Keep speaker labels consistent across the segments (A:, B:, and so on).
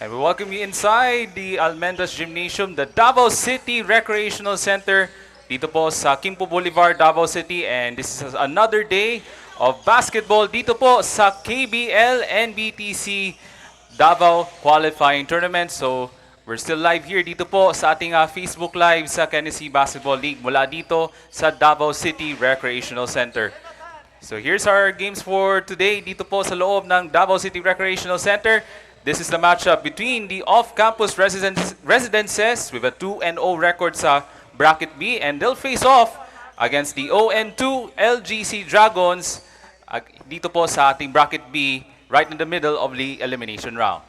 A: And we welcome you inside the Almendras Gymnasium, the Davao City Recreational Center, dito po sa Quimpo Boulevard, Davao City. And this is another day of basketball dito po sa KBL NBTC Davao Qualifying Tournament. So, we're still live here dito po sa ating Facebook Live sa NBTC Basketball League mula dito sa Davao City Recreational Center. So here's our games for today dito po sa loob ng Davao City Recreational Center. This is the matchup between the off-campus residences with a 2-0 record sa Bracket B, and they'll face off against the 0-2 LGC Dragons dito po sa ating Bracket B right in the middle of the elimination round.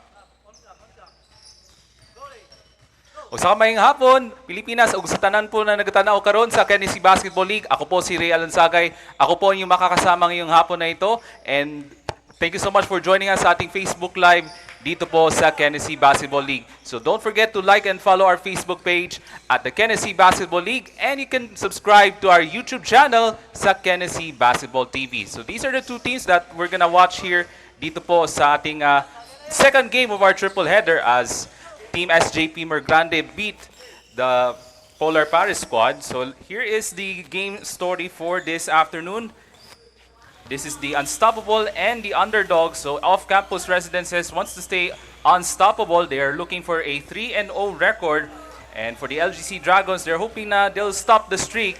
A: O sa kamayang hapon, Pilipinas, ug sa tanan po na nagatanaw karon sa NBTC Basketball League. Ako po si Ray Alansagay. Ako po yung makakasama ngayong hapon na ito. And thank you so much for joining us sa ating Facebook Live dito po sa NBTC Basketball League. So don't forget to like and follow our Facebook page at the NBTC Basketball League. And you can subscribe to our YouTube channel sa NBTC Basketball TV. So these are the two teams that we're gonna watch here dito po sa ating second game of our triple header as Team SJP Mergrande beat the Polar Paris squad. So here is the game story for this afternoon. This is the unstoppable and the underdog. So off-campus residences wants to stay unstoppable. They are looking for a 3-0 record. And for the LGC Dragons, they're hoping na they'll stop the streak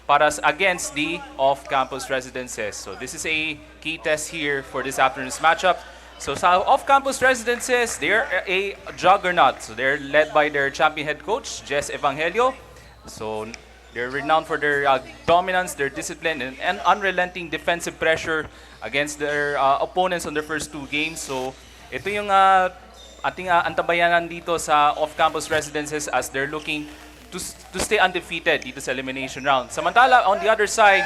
A: para against the off-campus residences. So this is a key test here for this afternoon's matchup. So sa off-campus residences, they're a juggernaut. So they're led by their champion head coach, Jess Evangelio. So they're renowned for their dominance, their discipline, and unrelenting defensive pressure against their opponents on their first two games. So ito yung ating antabayanan dito sa off-campus residences as they're looking to stay undefeated dito sa elimination round. Samantala, on the other side,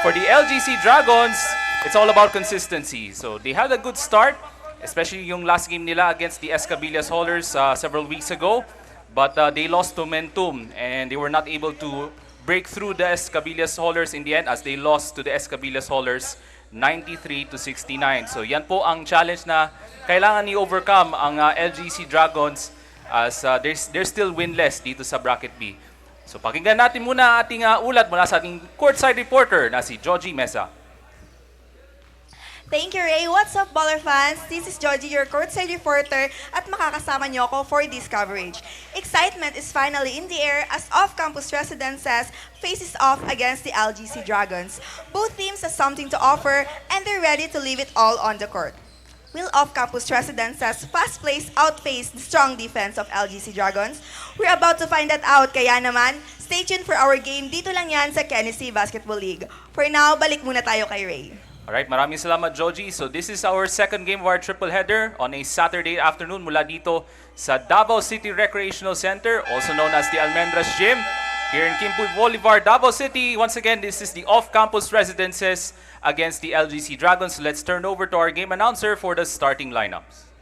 A: for the LGC Dragons, it's all about consistency. So they had a good start, especially yung last game nila against the Escabillas Haulers several weeks ago. But they lost momentum and they were not able to break through the Escabillas Haulers in the end as they lost to the Escabillas Haulers 93-69. So yan po ang challenge na kailangan i-overcome ang LGC Dragons as they're still winless dito sa Bracket B. So pakinggan natin muna ating ulat mula sa ating courtside reporter na si Joji Mesa.
B: Thank you, Ray. What's up, baller fans? This is Georgie, your courtside reporter, at makakasama niyo ako for this coverage. Excitement is finally in the air as off-campus residences faces off against the LGC Dragons. Both teams have something to offer, and they're ready to leave it all on the court. Will off-campus residences fast place outpace the strong defense of LGC Dragons? We're about to find that out, kaya naman, stay tuned for our game dito lang yan sa NBTC Basketball League. For now, balik muna tayo kay Ray.
A: Alright, maraming salamat, Joji. So this is our second game of our triple header on a Saturday afternoon mula dito sa Davao City Recreational Center, also known as the Almendras Gym, here in Quimpo Boulevard, Davao City. Once again, this is the off-campus residences against the LGC Dragons. Let's turn over to our game announcer for the starting lineups.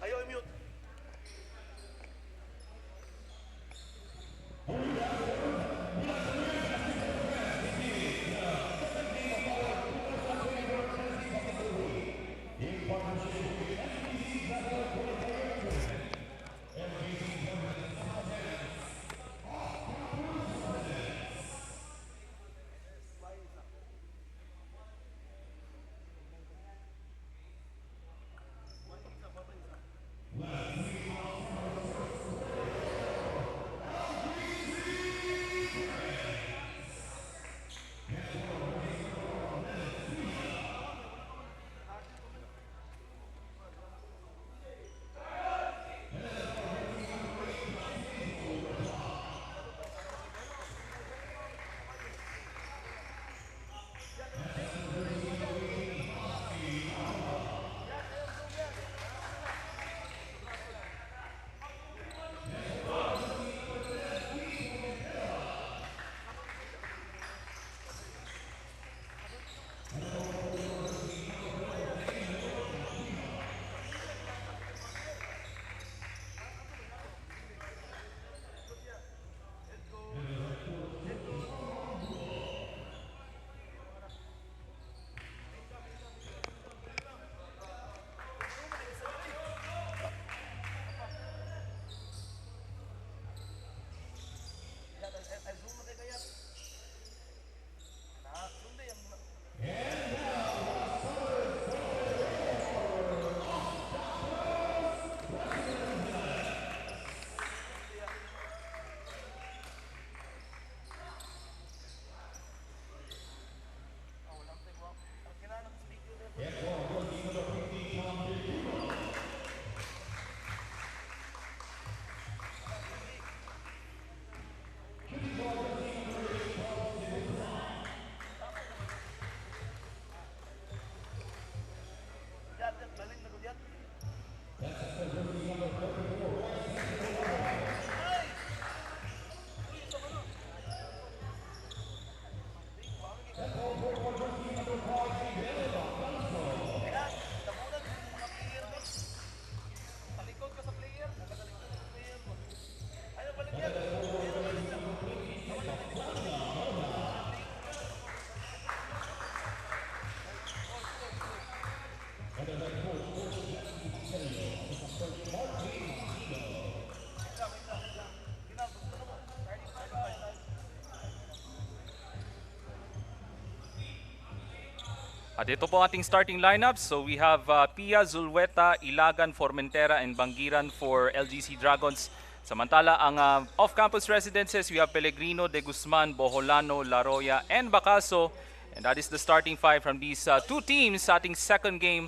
A: At ito po ating starting lineup. So we have Pia, Zulweta, Ilagan, Formentera, and Bangiran for LGC Dragons. Samantala, ang off-campus residences, we have Pellegrino, De Guzman, Boholano, Laroya, and Bacaso. And that is the starting five from these two teams sa ating second game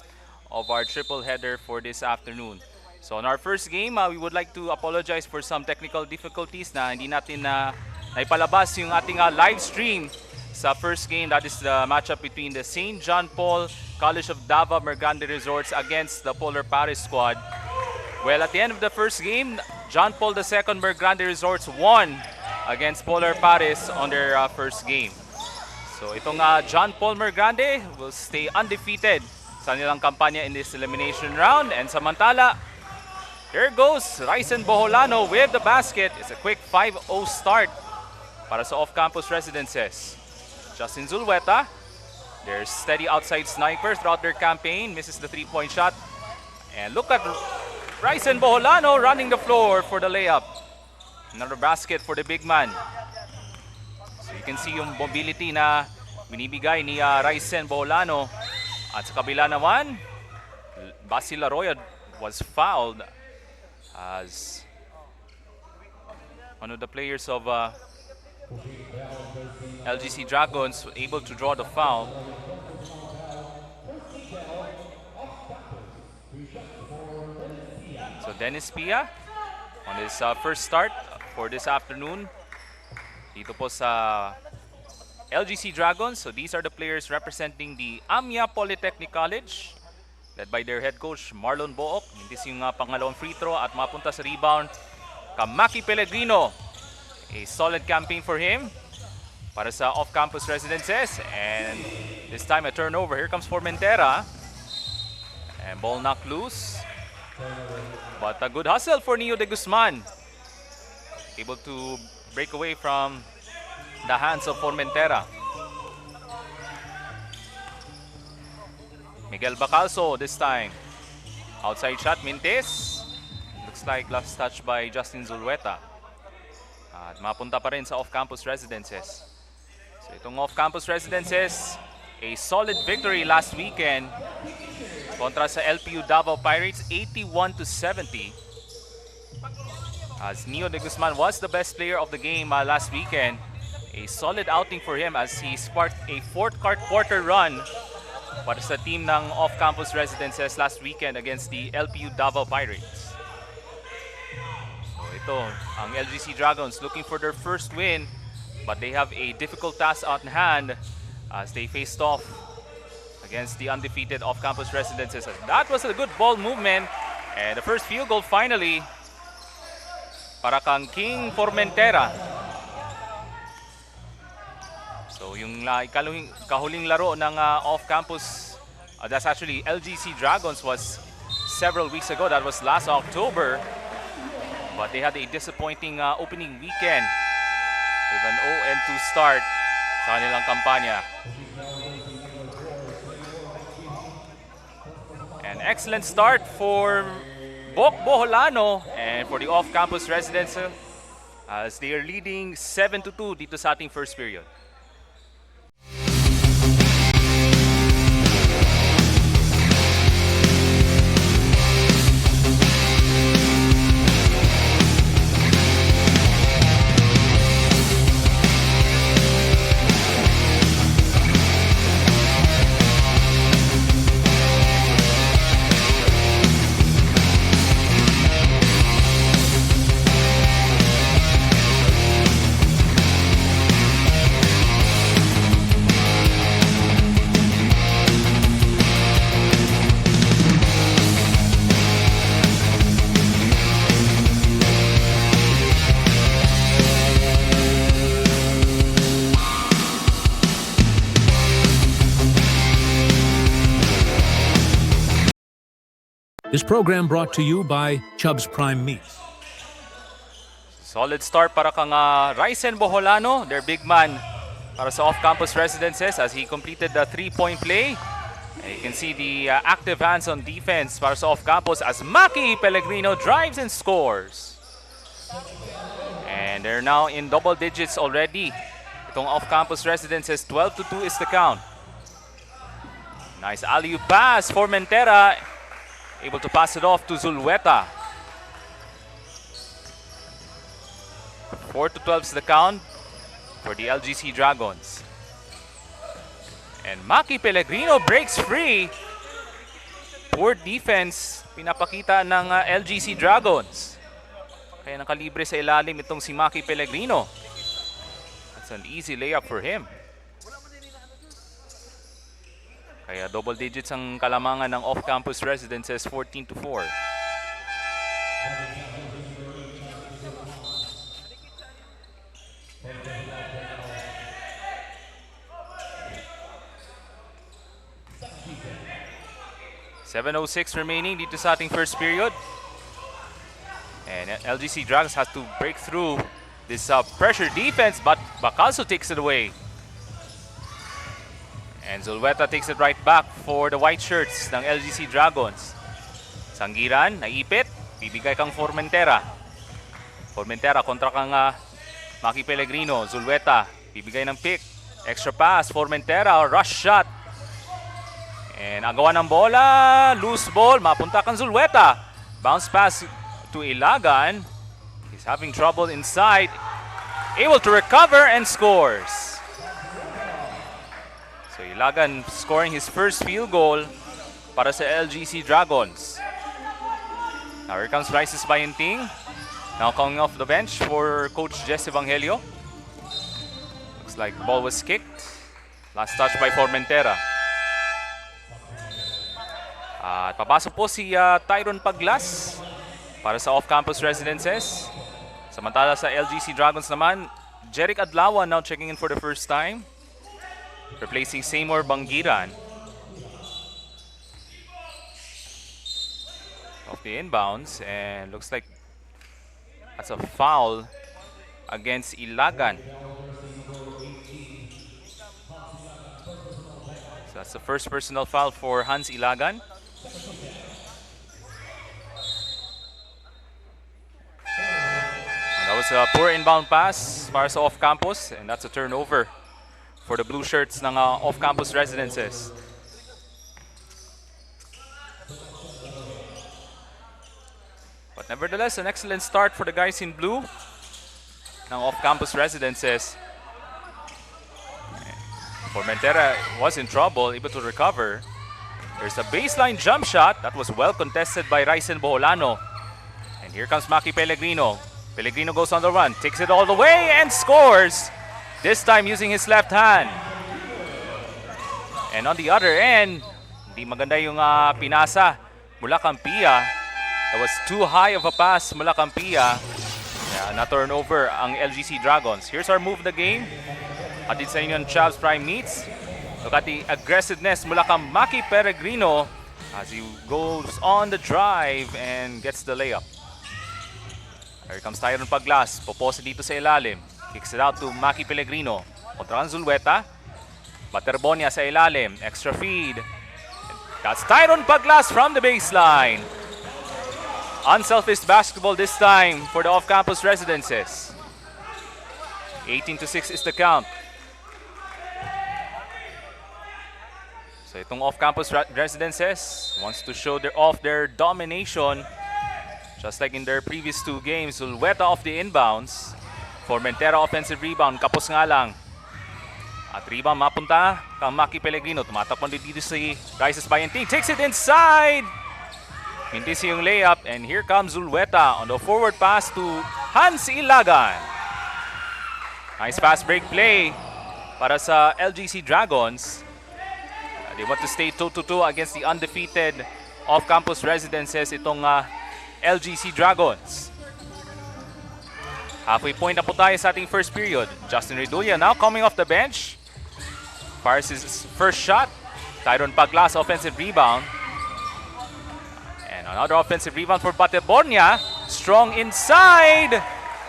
A: of our triple header for this afternoon. So in our first game, we would like to apologize for some technical difficulties na hindi natin naipalabas yung ating live stream sa first game. That is the matchup between the St. John Paul College of Davao Mergande Resorts against the Polar Paris squad. Well, at the end of the first game, John Paul II Mergande Resorts won against Polar Paris on their first game. So itong John Paul Mergande will stay undefeated sa nilang kampanya in this elimination round. And samantala, here goes Ryzen Boholano with the basket. It's a quick 5-0 start para sa off-campus residences. Justin Zulweta, their steady outside sniper throughout their campaign, misses the three-point shot. And look at Ryzen Boholano running the floor for the layup. Another basket for the big man. So you can see yung mobility na binibigay ni Ryzen Boholano. At sa kabila naman, Basil Laroya was fouled as one of the players of LGC Dragons able to draw the foul. So Dennis Pia on his first start for this afternoon dito po sa LGC Dragons. So these are the players representing the Amia Polytechnic College, led by their head coach Marlon Book. Mintis yung pangalawang free throw at mapunta sa rebound Kamaki Pellegrino. A solid campaign for him para sa off-campus residences. And this time a turnover. Here comes Formentera. And ball knocked loose. But a good hustle for Neo De Guzman. Able to break away from the hands of Formentera. Miguel Bacalso this time. Outside shot, Mintis. Looks like last touch by Justin Zulweta. At mapunta pa rin sa off-campus residences. So itong off-campus residences, a solid victory last weekend kontra sa LPU Davao Pirates, 81-70. As Neo De Guzman was the best player of the game last weekend. A solid outing for him as he sparked a fourth quarter run para sa team ng off-campus residences last weekend against the LPU Davao Pirates. So ito, ang LGC Dragons looking for their first win, but they have a difficult task on hand as they faced off against the undefeated off-campus residences. That was a good ball movement, and the first field goal finally para kang King Formentera. So yung kahuling laro ng off-campus, that's actually LGC Dragons, was several weeks ago. That was last October. But they had a disappointing opening weekend with an 0-2 start sa kanilang kampanya. An excellent start for Bok Boholano and for the off-campus residents as they are leading 7-2 dito sa ating first period.
C: This program brought to you by Chubb's Prime Meats.
A: Solid start para kang Ryzen Boholano, their big man para sa off-campus residences as he completed the three-point play. And you can see the active hands on defense para sa off-campus as Maki Pellegrino drives and scores. And they're now in double digits already. Itong off-campus residences, 12-2 is the count. Nice alley-oop pass. Formentera able to pass it off to Zulueta. 4-12 is the count for the LGC Dragons. And Maki Pellegrino breaks free. Poor defense pinapakita ng LGC Dragons. Kaya nakalibre sa ilalim itong si Maki Pellegrino. That's an easy layup for him. Kaya double digits ang kalamangan ng off-campus residences, 14-4. .706 remaining dito sa ating first period. And LGC Dragons has to break through this pressure defense, but Bacalso takes it away. And Zulueta takes it right back for the white shirts ng LGC Dragons. Sanggiran, naipit, bibigay kang Formentera. Formentera kontra kang Maki Pellegrino. Zulueta, bibigay ng pick. Extra pass, Formentera, rush shot. And agawan ng bola, loose ball, mapunta kang Zulueta. Bounce pass to Ilagan. He's having trouble inside. Able to recover and scores. So Ilagan scoring his first field goal para sa LGC Dragons. Now here comes Rices Bayenting. Now coming off the bench for Coach Jess Evangelio. Looks like the ball was kicked. Last touch by Formentera. At papasok po si Tyron Paglas para sa off-campus residences. Samantala sa LGC Dragons naman, Jeric Adlawan now checking in for the first time, replacing Seymour Bangiran. Off the inbounds, and looks like that's a foul against Ilagan. So that's the first personal foul for Hans Ilagan. That was a poor inbound pass para sa off-campus, and that's a turnover for the blue shirts ng off-campus residences. But nevertheless, an excellent start for the guys in blue ng off-campus residences. Formentera was in trouble, able to recover. There's a baseline jump shot that was well contested by Ryzen Boholano. And here comes Maki Pellegrino. Pellegrino goes on the run, takes it all the way and scores. This time using his left hand. And on the other end, hindi maganda yung pinasa mula Campia. That was too high of a pass mula Campia. Na turnover ang LGC Dragons. Here's our move of the game. Atid sa inyo ng Chavs Prime Meets. Look at the aggressiveness mula kang Maki Pellegrino as he goes on the drive and gets the layup. Here comes Tyron Paglas. Popose dito sa ilalim. Kicks it out to Maki Pellegrino. Kontra kang Zulueta. Baterbonia sa ilalim. Extra feed. That's Tyron Paglas from the baseline. Unselfish basketball this time for the off-campus residences. 18-6 is the count. So itong off-campus residences wants to show off their domination, just like in their previous two games. Zulueta off the inbounds. Formentera offensive rebound. Kapos nga lang. At rebound mapunta kang Maki Pellegrino. Tumatakpan dito si Rices Bayenting. Takes it inside. Hindi siya yung layup. And here comes Zulueta on the forward pass to Hans Ilagan. Nice fast break play para sa LGC Dragons. They want to stay 2-2 against the undefeated off-campus residences itong LGC Dragons. Halfway point na po tayo sa ating first period. Justin Redulla now coming off the bench. Fires his first shot. Tyron Paglas offensive rebound. And another offensive rebound for Baterbonia. Strong inside.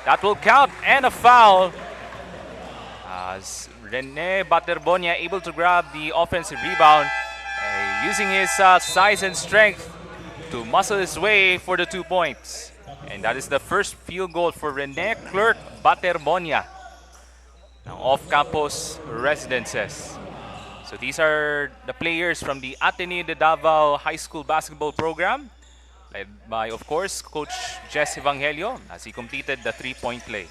A: That will count, and a foul. As Rene Baterbonia able to grab the offensive rebound, using his size and strength to muscle his way for the 2 points. And that is the first field goal for Rene Clerk Baterbonia ng off-campus residences. So So these are the players from the Ateneo de Davao High School basketball program, led by, of course, Coach Jess Evangelio as he completed the three-point play.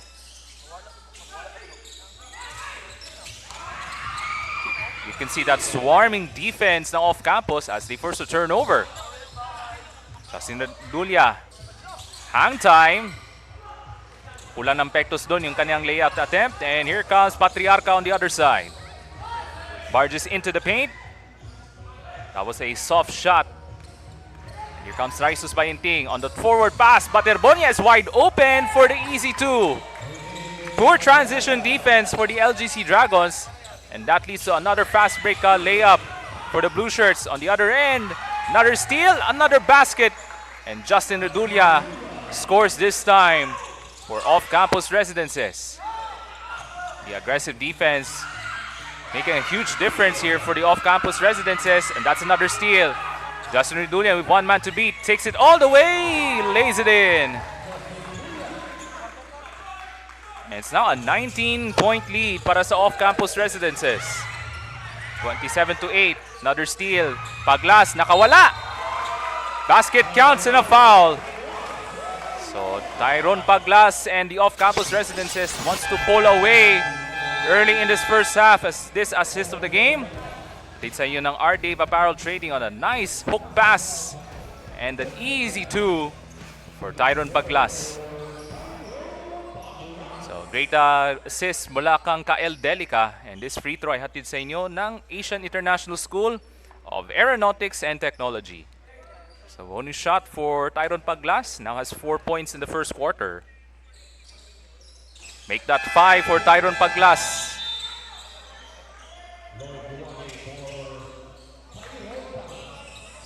A: You can see that swarming defense now off campus as they force a turnover. Justin Dulia, hang time. Kulang ng pektos doon yung kanyang layup attempt. And here comes Patriarca on the other side. Barges into the paint. That was a soft shot. Here comes Raisus Bainting on the forward pass. But Erbonia is wide open for the easy two. Poor transition defense for the LGC Dragons. And that leads to another fast break layup for the Blue Shirts. On the other end, another steal, another basket. And Justin Redulia scores this time for off-campus residences. The aggressive defense making a huge difference here for the off-campus residences. And that's another steal. Justin Redulia with one man to beat. Takes it all the way, lays it in. And it's now a 19-point lead para sa off-campus residences. 27-8. Another steal. Paglas, nakawala. Basket counts and a foul. So Tyrone Paglas and the off-campus residences wants to pull away early in this first half as this assist of the game. Lead sa inyo ng R. Dave Apparel Trading on a nice hook pass and an easy two for Tyrone Paglas. So great assist mula kang Kael Delica, and this free throw ay hatid sa inyo ng Asian International School of Aeronautics and Technology. So only shot for Tyrone Paglas, now has 4 points in the first quarter. Make that 5 for Tyrone Paglas.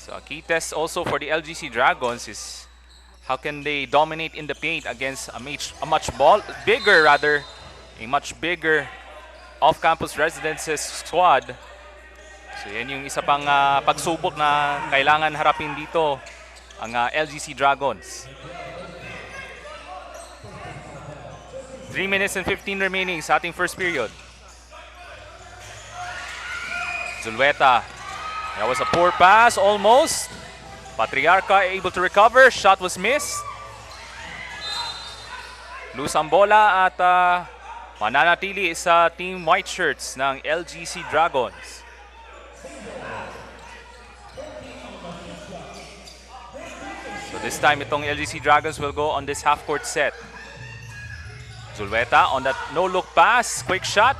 A: So a key test also for the LGC Dragons is how can they dominate in the paint against a much bigger off-campus residences squad. So yan yung isa pang pagsubok na kailangan harapin dito ang LGC Dragons. 3 minutes and 15 remaining sa ating first period. Zulueta. That was a poor pass almost. Patriarca able to recover. Shot was missed. Loose ang bola at mananatili sa Team White Shirts ng LGC Dragons. So this time itong LGC Dragons will go on this half-court set. Zulueta on that no-look pass. Quick shot.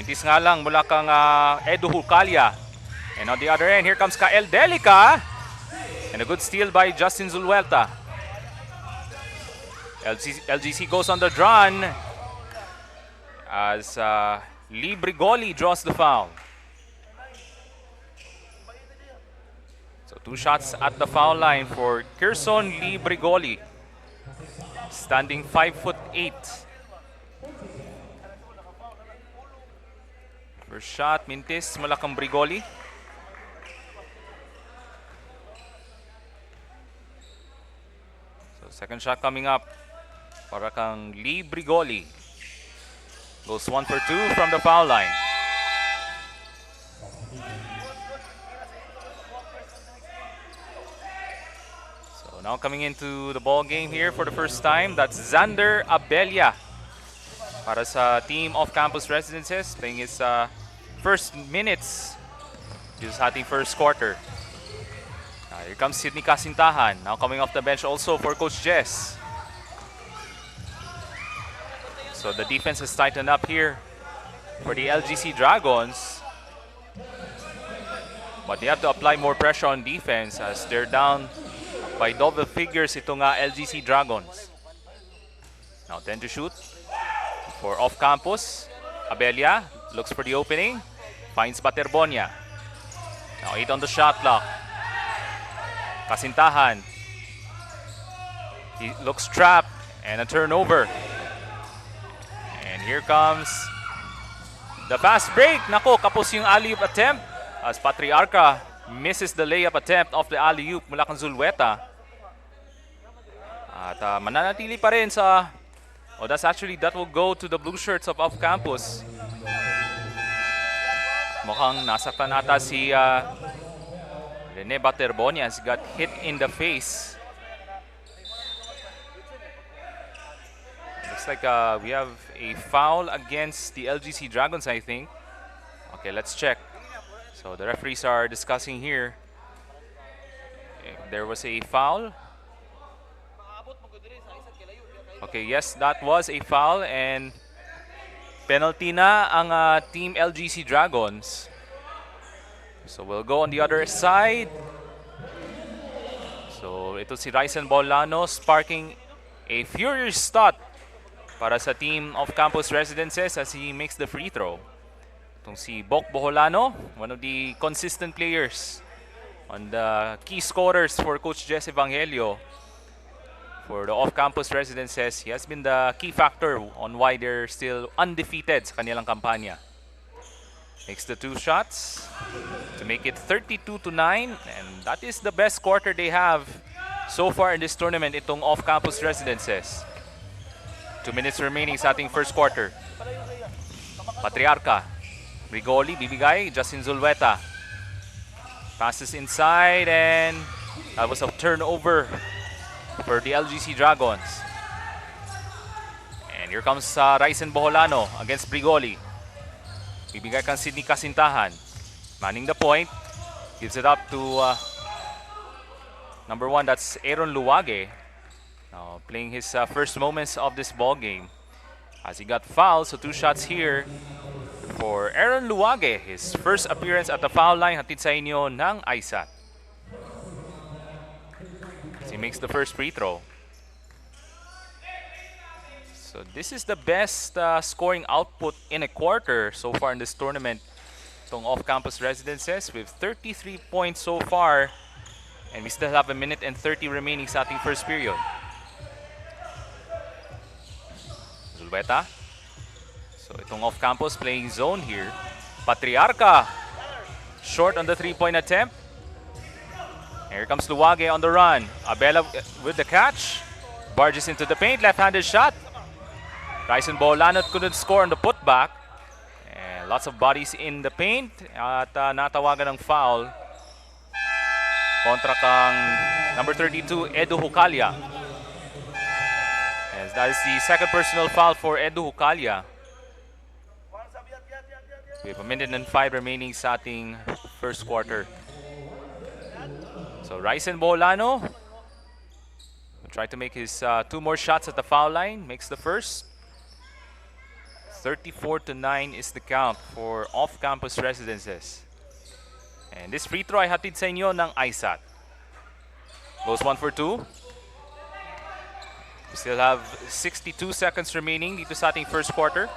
A: Mintis nga lang mula kang Edu Hulcalia. And on the other end, here comes Kael Delica. And a good steal by Justin Zulueta. LGC goes on the run as Lee Brigoli draws the foul. So 2 shots at the foul line for Kirson Lee Brigoli. Standing 5'8". First shot, mintis mula kang Brigoli. So second shot coming up para kang Lee Brigoli. Goes 1 for 2 from the foul line. So now coming into the ball game here for the first time, that's Xander Abella para sa team off-campus residences, playing his first minutes dito sa ating first quarter. Here comes Sidney Casintahan, now coming off the bench also for Coach Jess. So the defense has tightened up here for the LGC Dragons. But they have to apply more pressure on defense as they're down by double figures itong LGC Dragons. Now 10 to shoot for off-campus. Abelia looks for the opening, finds Baterbonia. Now 8 on the shot clock. Casintahan. He looks trapped and a turnover. And here comes the fast break. Nako, kapos yung alley-oop attempt as Patriarca misses the layup attempt of the alley-oop mula kang Zulueta. At mananatili pa rin sa that will go to the Blue Shirts of off-campus. Mukhang nasaktan ata si Rene Baterbonias, got hit in the face. Looks like we have a foul against the LGC Dragons, I think. Okay, let's check. So the referees are discussing here if there was a foul. Okay, yes, that was a foul and penalty na ang team LGC Dragons. So we'll go on the other side. So ito si Ryzen Bolano sparking a furious start para sa team of Campus Residences as he makes the free throw. Itong si Bok Boholano, one of the consistent players on the key scorers for Coach Jess Evangelio for the off-campus residences. He has been the key factor on why they're still undefeated sa kanilang kampanya. Makes the 2 shots to make it 32-9, and that is the best quarter they have so far in this tournament, itong off-campus residences. 2 minutes remaining sa ating first quarter. Patriarca, Rigoli, bibigay, Justin Zulweta. Passes inside, and that was a turnover for the LGC Dragons. And here comes Ryzen Boholano against Brigoli. Bibigay kang Sidney Kasintahan. Manning the point. Gives it up to number 1, that's Aaron Luwage. Now playing his first moments of this ball game. As he got fouled, so 2 shots here for Aaron Luwage. His first appearance at the foul line, hatid sa inyo ng ISAT. As he makes the first free throw. So this is the best scoring output in a quarter so far in this tournament. Itong off-campus residences with 33 points so far. And we still have 1 minute and 30 remaining sa ating first period. Zulbeta. So itong off-campus playing zone here. Patriarca. Short on the 3-point attempt. Here comes Luwage on the run. Abela with the catch. Barges into the paint. Left-handed shot. Ryzen Boholano couldn't score on the putback. And lots of bodies in the paint. At natawagan ng foul. Kontra kang number 32, Edu Hukalia. As that is the second personal foul for Edu Hukalia. We have 1 minute and 5 remaining sa ating first quarter. So Ryzen Boholano will try to make his 2 more shots at the foul line. Makes the first. 34-9 is the count for off-campus residences. And this free throw ay hatid sa inyo ng ISAT. Goes 1 for 2. We still have 62 seconds remaining dito sa ating first quarter.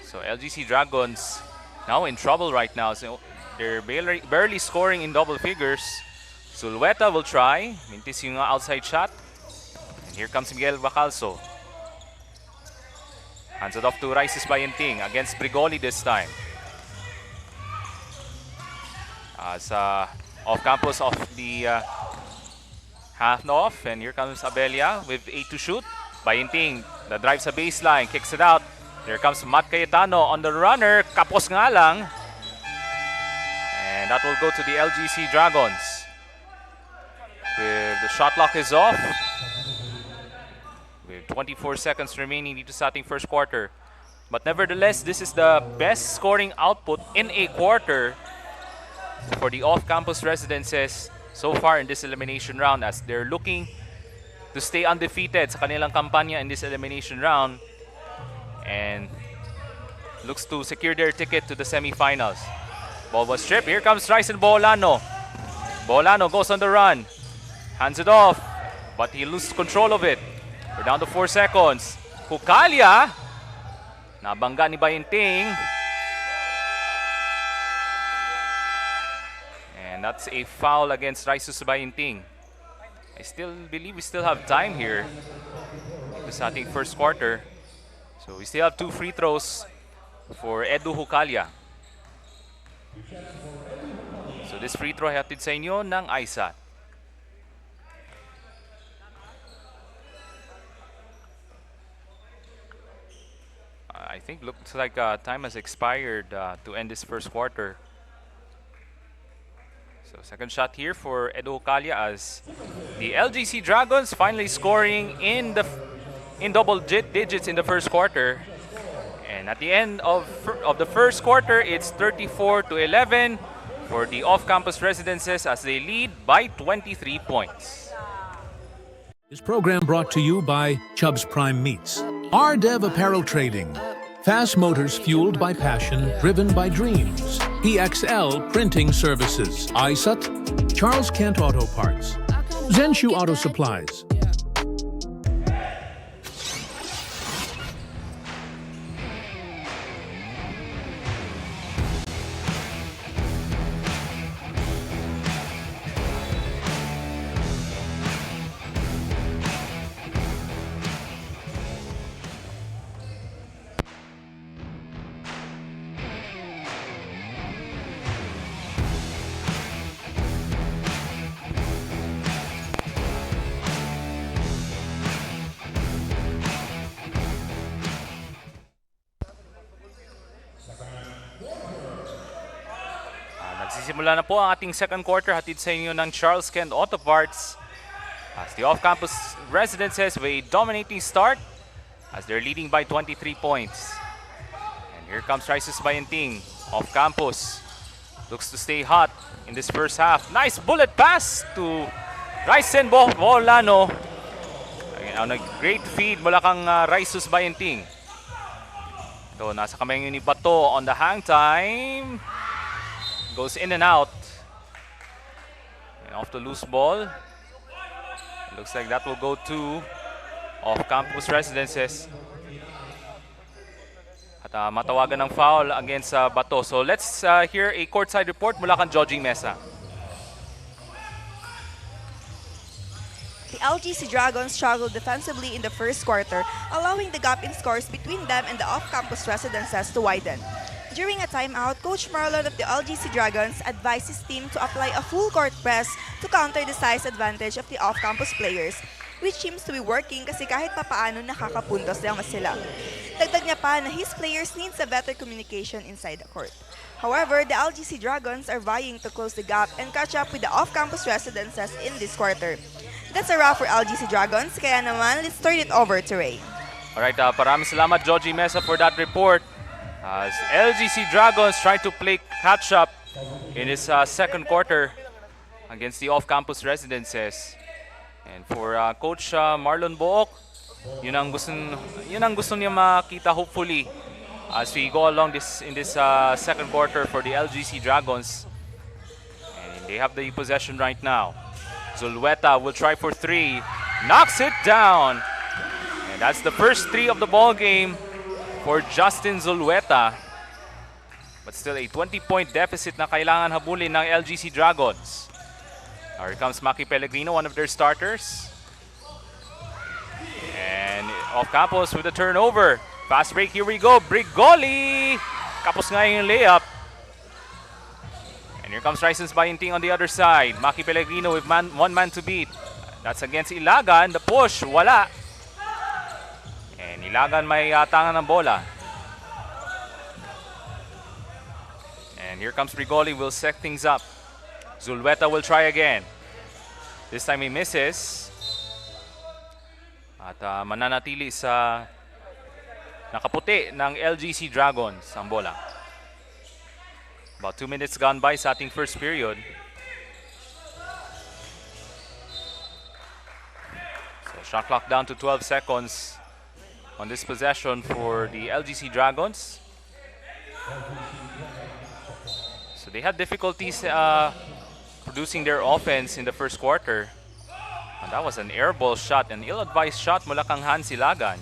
A: So LGC Dragons now in trouble right now. So they're barely scoring in double figures. Zulweta will try. Mintis yung outside shot. And here comes Miguel Bacalso. Hands it off to Rices Bayenting against Brigoli this time. As off-campus of the half off. And here comes Abelia with 8 to shoot. Bayenting, the drive sa baseline, kicks it out. Here comes Matt Cayetano on the runner. Kapos nga lang. And that will go to the LGC Dragons. With the shot clock is off. With 24 seconds remaining dito sa ating first quarter. But nevertheless, this is the best scoring output in a quarter for the off-campus residences so far in this elimination round, as they're looking to stay undefeated sa kanilang kampanya in this elimination round and looks to secure their ticket to the semifinals. Ball was stripped. Here comes Ryzen Boholano. Boholano goes on the run. Hands it off, but he loses control of it. We're down to 4 seconds. Hukalia. Nabangga ni Bayenting. And that's a foul against Rices Bayenting. I still believe we still have time here. This is ating first quarter. So we still have 2 free throws for Edu Hukalia. So this free throw hatid sa inyo ng ISAT. I think looks like time has expired to end this first quarter. So second shot here for Edo Calya as the LGC Dragons finally scoring in double digits in the first quarter. And at the end of the first quarter, it's 34-11 for the off-campus residences as they lead by 23 points.
C: This program brought to you by Chubb's Prime Meats. RDev Apparel Trading. Fast motors fueled by passion, driven by dreams. PXL Printing Services. ISUT. Charles Kent Auto Parts. Zenshu Auto Supplies.
A: Nagsisimula na po ang ating second quarter, hatid sa inyo ng Charles Kent Auto Parts. As the off-campus residences with a dominating start as they're leading by 23 points. And here comes Rices Bayenting, off-campus. Looks to stay hot in this first half. Nice bullet pass to Ryzen Bolano. Again, a great feed mula kang Rices Bayenting. Ito, nasa kamay ni Bato on the hang time. Goes in and out. And off the loose ball. It looks like that will go to off-campus residences. At matawagan ng foul against Bato. So let's hear a courtside report mula kang Joji Mesa.
B: The LGC Dragons struggled defensively in the first quarter, allowing the gap in scores between them and the off-campus residences to widen. During a timeout, Coach Marlon of the LGC Dragons advised his team to apply a full-court press to counter the size advantage of the off-campus players, which seems to be working kasi kahit papaano nakakapuntos lang sila. Dagdag niya pa na his players needs a better communication inside the court. However, the LGC Dragons are vying to close the gap and catch up with the off-campus residences in this quarter. That's a wrap for LGC Dragons, kaya naman, let's turn it over to Ray.
A: Alright, maraming salamat Joji Mesa for that report. As LGC Dragons try to play catch-up in this second quarter against the off-campus residences. And for Coach Marlon Book, yun ang gusto niya makita hopefully as we go along in this second quarter for the LGC Dragons. And they have the possession right now. Zulueta will try for three, knocks it down. And that's the first three of the ball game for Justin Zulueta. But still a 20-point deficit na kailangan habulin ng LGC Dragons. Now here comes Maki Pellegrino, one of their starters. And off campus with a turnover. Fast break, here we go. Brigoli! Kapos nga yung layup. And here comes Rysons Bayenting on the other side. Maki Pellegrino with one man to beat. That's against Ilagan. The push, wala. And Ilagan may tangan ng bola. And here comes Brigoli, will set things up. Zulueta will try again. This time he misses. At mananatili sa nakaputi ng LGC Dragons ang bola. About 2 minutes gone by sa ating first period. So shot clock down to 12 seconds on this possession for the LGC Dragons. So they had difficulties producing their offense in the first quarter. And that was an airball shot, an ill-advised shot mula kang Han Silagan.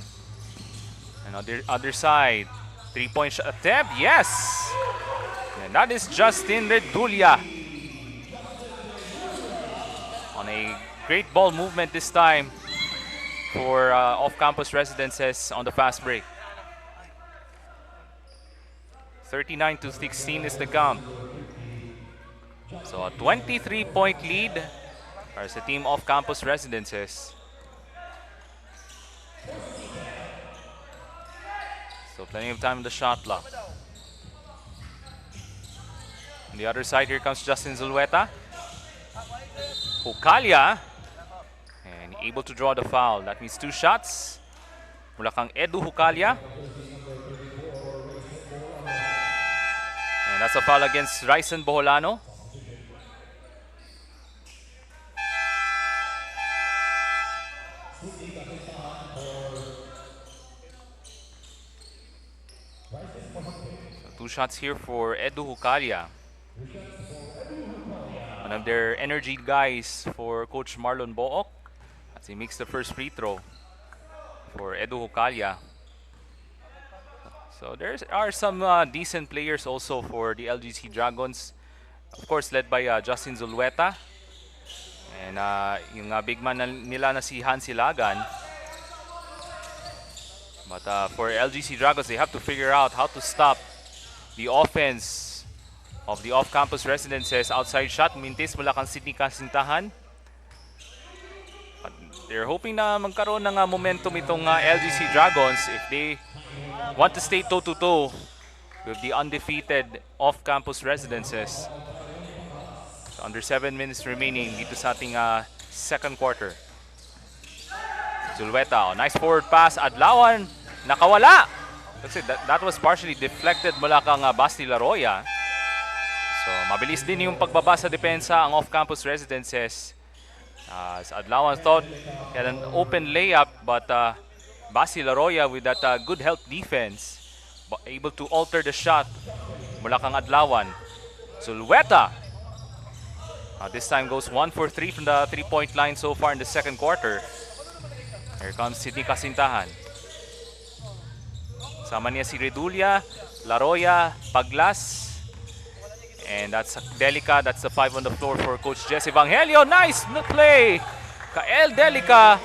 A: And on the other side, three-point shot attempt, yes! And that is Justin Redulia. On a great ball movement this time for off-campus residences on the fast break. 39-16 is the count. So a 23-point lead for the team off-campus residences. So Still plenty of time in the shot clock. On the other side, here comes Justin Zulueta. Hukalia. And able to draw the foul. That means 2 shots. Mula kang Edu Hukalia. And that's a foul against Ryson Boholano. So 2 shots here for Edu Hukalia. One of their energy guys for Coach Marlon Book as he makes the first free throw for Edu Hukalia. So there are some decent players also for the LGC Dragons. Of course, led by Justin Zulueta. And yung big man nila na si Hansi Lagan. But for LGC Dragons, they have to figure out how to stop the offense of the off-campus residences. Outside shot, mintis mula kang Sydney Kasintahan. But they're hoping na magkaroon ng momentum itong LGC Dragons if they want to stay toe-to-toe with the undefeated off-campus residences. So under 7 minutes remaining dito sa ating second quarter. Zulueta, nice forward pass. Adlawan, nakawala. Kasi that was partially deflected mula kang Basti Laroya. So mabilis din yung pagbaba sa depensa ang off-campus residences. Adlawan thought he had an open layup, but Basti Laroya with that good help defense, able to alter the shot mula kang Adlawan. Zulueta, this time goes 1 for 3 from the 3-point line so far in the second quarter. Here comes Sydney Kasintahan. Sama niya si Redulia, Laroya, Paglas. And that's Delica. That's the 5 on the floor for Coach Jesse Evangelio. Nice play! Kael Delica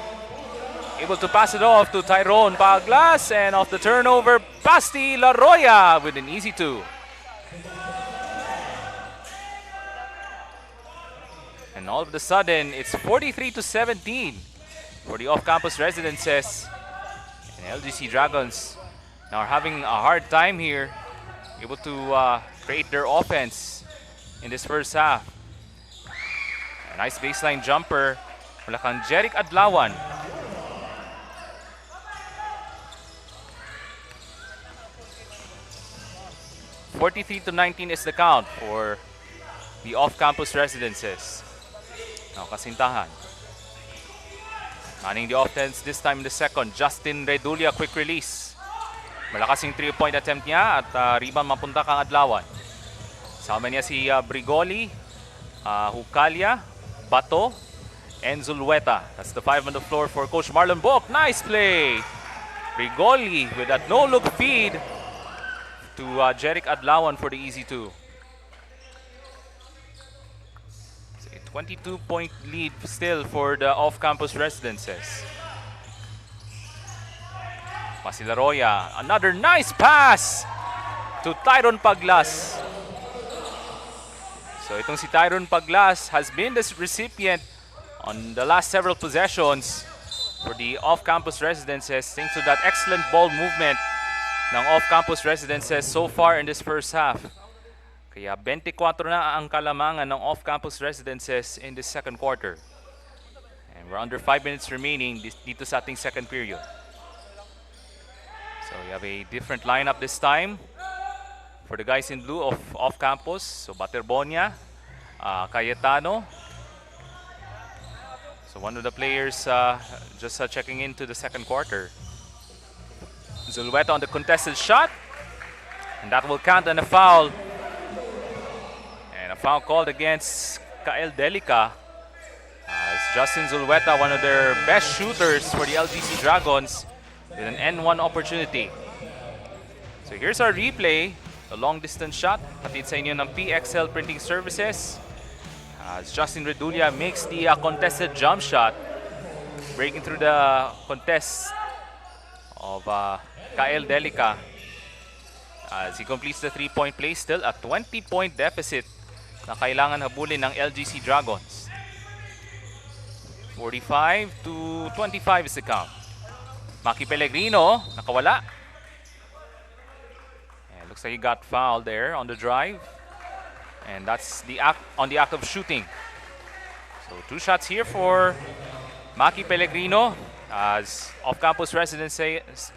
A: able to pass it off to Tyrone Paglas. And off the turnover, Basti Laroya with an easy 2. And all of a sudden, it's 43-17 for the off-campus residences. And LGC Dragons now are having a hard time here, able to create their offense in this first half. A nice baseline jumper mula kang Jeric Adlawan. (43-19) is the count for the off-campus residences. Now Kasintahan manning the offense this time in the second. Justin Redulia, quick release. Malakas yung 3-point attempt niya at rebound mapunta kang Adlawan. Sama niya si Brigoli, Hukalia, Bato, and Zulueta. That's the 5 on the floor for Coach Marlon Book. Nice play! Brigoli with that no-look feed to Jeric Adlawan for the easy 2. 22-point lead still for the off-campus residences. Masilaroya, another nice pass to Tyron Paglas. So itong si Tyron Paglas has been the recipient on the last several possessions for the off-campus residences thanks to that excellent ball movement ng off-campus residences so far in this first half. Kaya 24 na ang kalamangan ng off-campus residences in this second quarter. And we're under 5 minutes remaining dito sa ating second period. So we have a different lineup this time for the guys in blue of off-campus. So Baterbonia, Cayetano. So one of the players just checking into the second quarter. Zulueta on the contested shot. And that will count on a foul. And a foul called against Kael Delica. It's Justin Zulueta, one of their best shooters for the LGC Dragons, with an N1 opportunity. So here's our replay. The long distance shot. Hatid sa inyo ng PXL Printing Services. As Justin Redulia makes the contested jump shot. Breaking through the contest of Kael Delica. As he completes the 3-point play, still a 20-point deficit na kailangan habulin ng LGC Dragons. 45-25 is the count. Maki Pellegrino, nakawala. Looks like he got fouled there on the drive. And that's the act of shooting. So 2 shots here for Maki Pellegrino as off-campus residences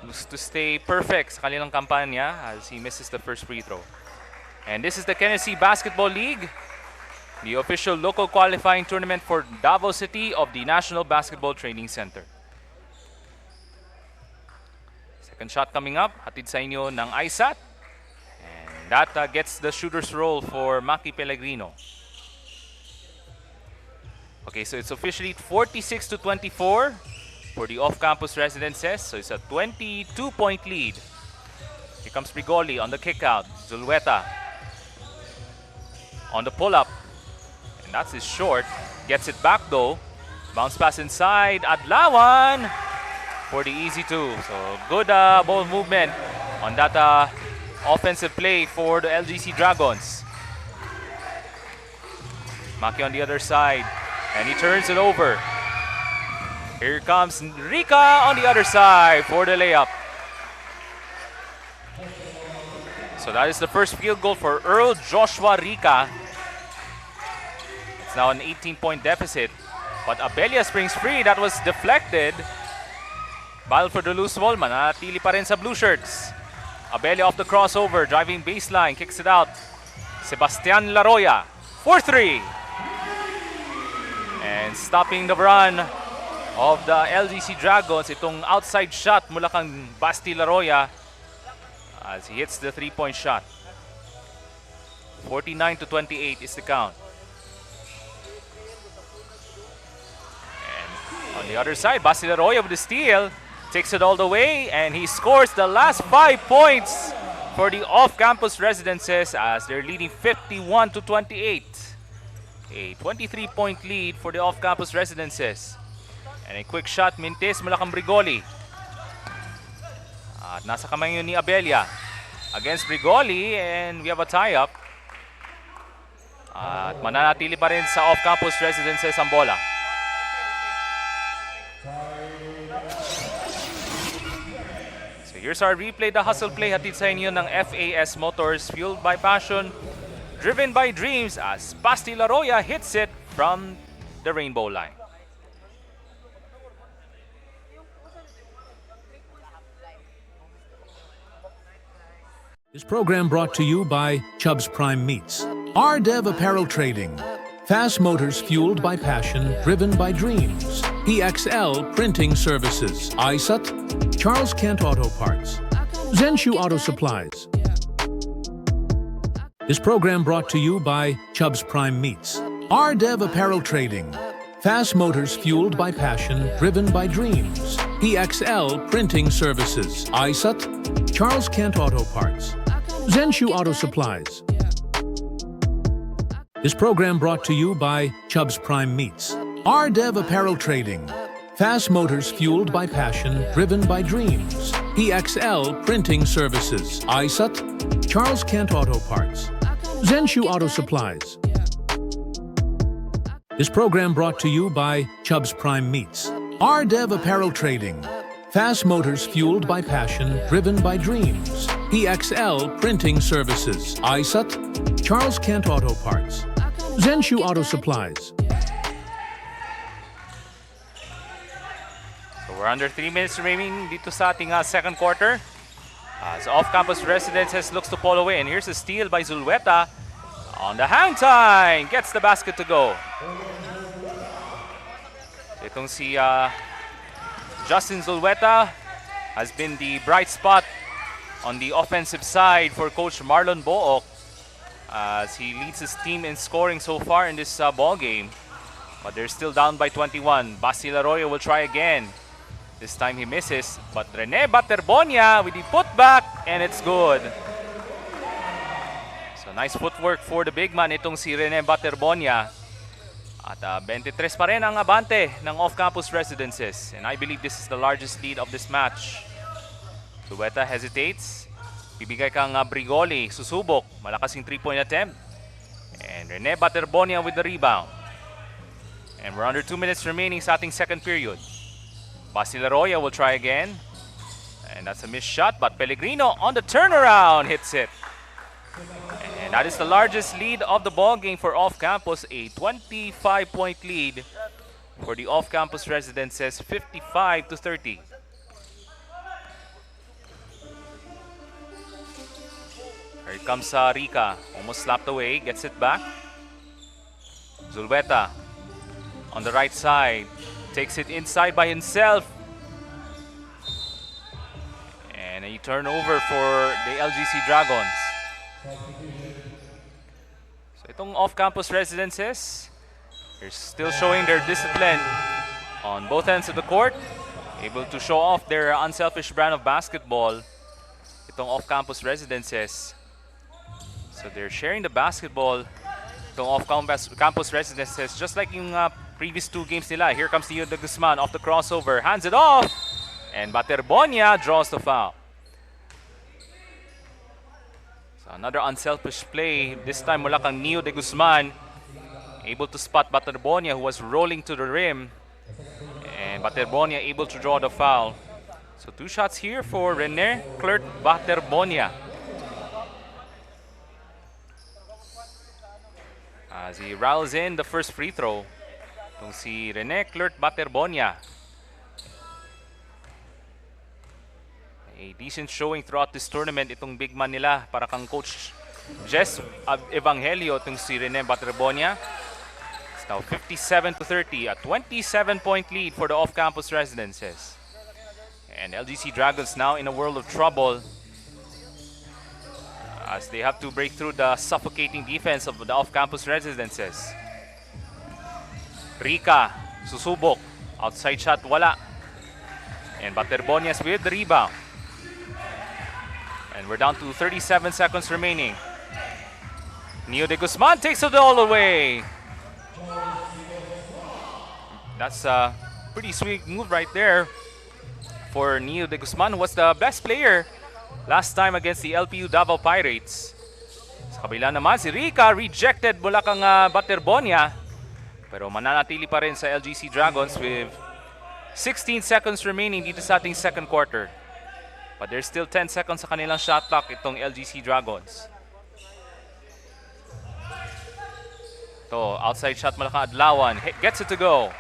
A: looks to stay perfect sa kanilang kampanya as he misses the first free throw. And this is the NBTC Basketball League, the official local qualifying tournament for Davao City of the National Basketball Training Center. Second shot coming up, hatid sa inyo ng ISAT. And that gets the shooter's roll for Maki Pellegrino. Okay, so it's officially 46-24 for the off-campus residences. So it's a 22-point lead. Here comes Brigoli on the kick-out. Zulueta on the pull-up. And that's his short. Gets it back though. Bounce pass inside. Adlawan for the easy 2. So good ball movement on that offensive play for the LGC Dragons. Maki on the other side. And he turns it over. Here comes Rika on the other side for the layup. So that is the first field goal for Earl Joshua Rika. It's now an 18-point deficit. But Abelia springs free. That was deflected. Battle for the loose ball. Manatili pa rin sa blue shirts. Abelia off the crossover. Driving baseline. Kicks it out. Sebastian Laroya. 4-3. And stopping the run of the LGC Dragons, itong outside shot mula kang Basti Laroya as he hits the 3-point shot. 49-28 is the count. And on the other side, Basti Laroya with the steal, takes it all the way, and he scores the last 5 points for the off-campus residences as they're leading 51-28. A 23-point lead for the off-campus residences. And a quick shot, Mintes mula kang Brigoli. At nasa kamay yun ni Abelia against Brigoli, and we have a tie-up. At mananatili pa rin sa off-campus residences ang bola. So here's our replay, the hustle play, hatid sa inyo ng FAS Motors, fueled by passion, driven by dreams, as Basti Laroya hits it from the rainbow line.
C: This program brought to you by Chubb's Prime Meats, RDev Apparel Trading, Fast Motors fueled by passion, driven by dreams, EXL Printing Services, ISAT, Charles Kent Auto Parts, Zenshu Auto Supplies. This program brought to you by Chubb's Prime Meats, RDev Apparel Trading, Fast Motors fueled by passion, driven by dreams, EXL Printing Services, ISAT, Charles Kent Auto Parts, Zenshu Auto Supplies. This program brought to you by Chubb's Prime Meats, RDev Apparel Trading, Fast Motors fueled by passion, driven by dreams, EXL Printing Services, ISAT, Charles Kent Auto Parts, Zenshu Auto Supplies. This program brought to you by Chubb's Prime Meats, RDev Apparel Trading, Fast Motors fueled by passion, driven by dreams, EXL Printing Services, ISAT, Charles Kent Auto Parts, Zenshu Auto Supplies.
A: So we're under 3 minutes remaining dito sa ating second quarter. As off-campus residences looks to pull away. And here's a steal by Zulueta on the hang time. Gets the basket to go. Itong si Justin Zulueta has been the bright spot on the offensive side for Coach Marlon Book as he leads his team in scoring so far in this ball game. But they're still down by 21. Basti Laroya will try again. This time he misses, but Rene Baterbonia with the putback, and it's good. So nice footwork for the big man itong si Rene Baterbonia. At 23 pa rin ang abante ng off-campus residences. And I believe this is the largest lead of this match. Lueta hesitates. Bibigay kang Brigoli, susubok. Malakas yung 3-point attempt. And Rene Baterbonia with the rebound. And we're under 2 minutes remaining sa ating second period. Basti Laroya will try again. And that's a missed shot, but Pellegrino on the turnaround hits it. And that is the largest lead of the ball game for off-campus, a 25-point lead for the off-campus residences, 55-30. Here comes Rica, almost slapped away, gets it back. Zulweta on the right side, takes it inside by himself. And a turnover for the LGC Dragons. So itong off-campus residences, they're still showing their discipline on both ends of the court. Able to show off their unselfish brand of basketball. Itong off-campus residences. So they're sharing the basketball. Itong off-campus residences, just like yung previous two games nila. Here comes Neo de Guzman off the crossover, hands it off, and Baterbonia draws the foul. So another unselfish play, this time mula kang Neo de Guzman, able to spot Baterbonia who was rolling to the rim, and Baterbonia able to draw the foul. So two shots here for Rene Clert Baterbonia. As he rattles in the first free throw, itong si Rene Clert Baterbonia. A decent showing throughout this tournament itong big man nila, para kang Coach Jess Evangelio, itong si Rene Baterbonia. It's now 57-30, a 27-point lead for the off-campus residences. And LGC Dragons now in a world of trouble as they have to break through the suffocating defense of the off-campus residences. Rica, susubok. Outside shot, wala. And Baterbonias with the rebound. And we're down to 37 seconds remaining. Neo de Guzman takes it all away. That's a pretty sweet move right there for Neo de Guzman, who was the best player last time against the LPU Davao Pirates. Sa kabila naman, si Rica rejected mula kang Baterbonia. Pero mananatili pa rin sa LGC Dragons with 16 seconds remaining dito sa ating second quarter. But there's still 10 seconds sa kanilang shot clock itong LGC Dragons. To outside shot mula kang Adlawan. Gets it to go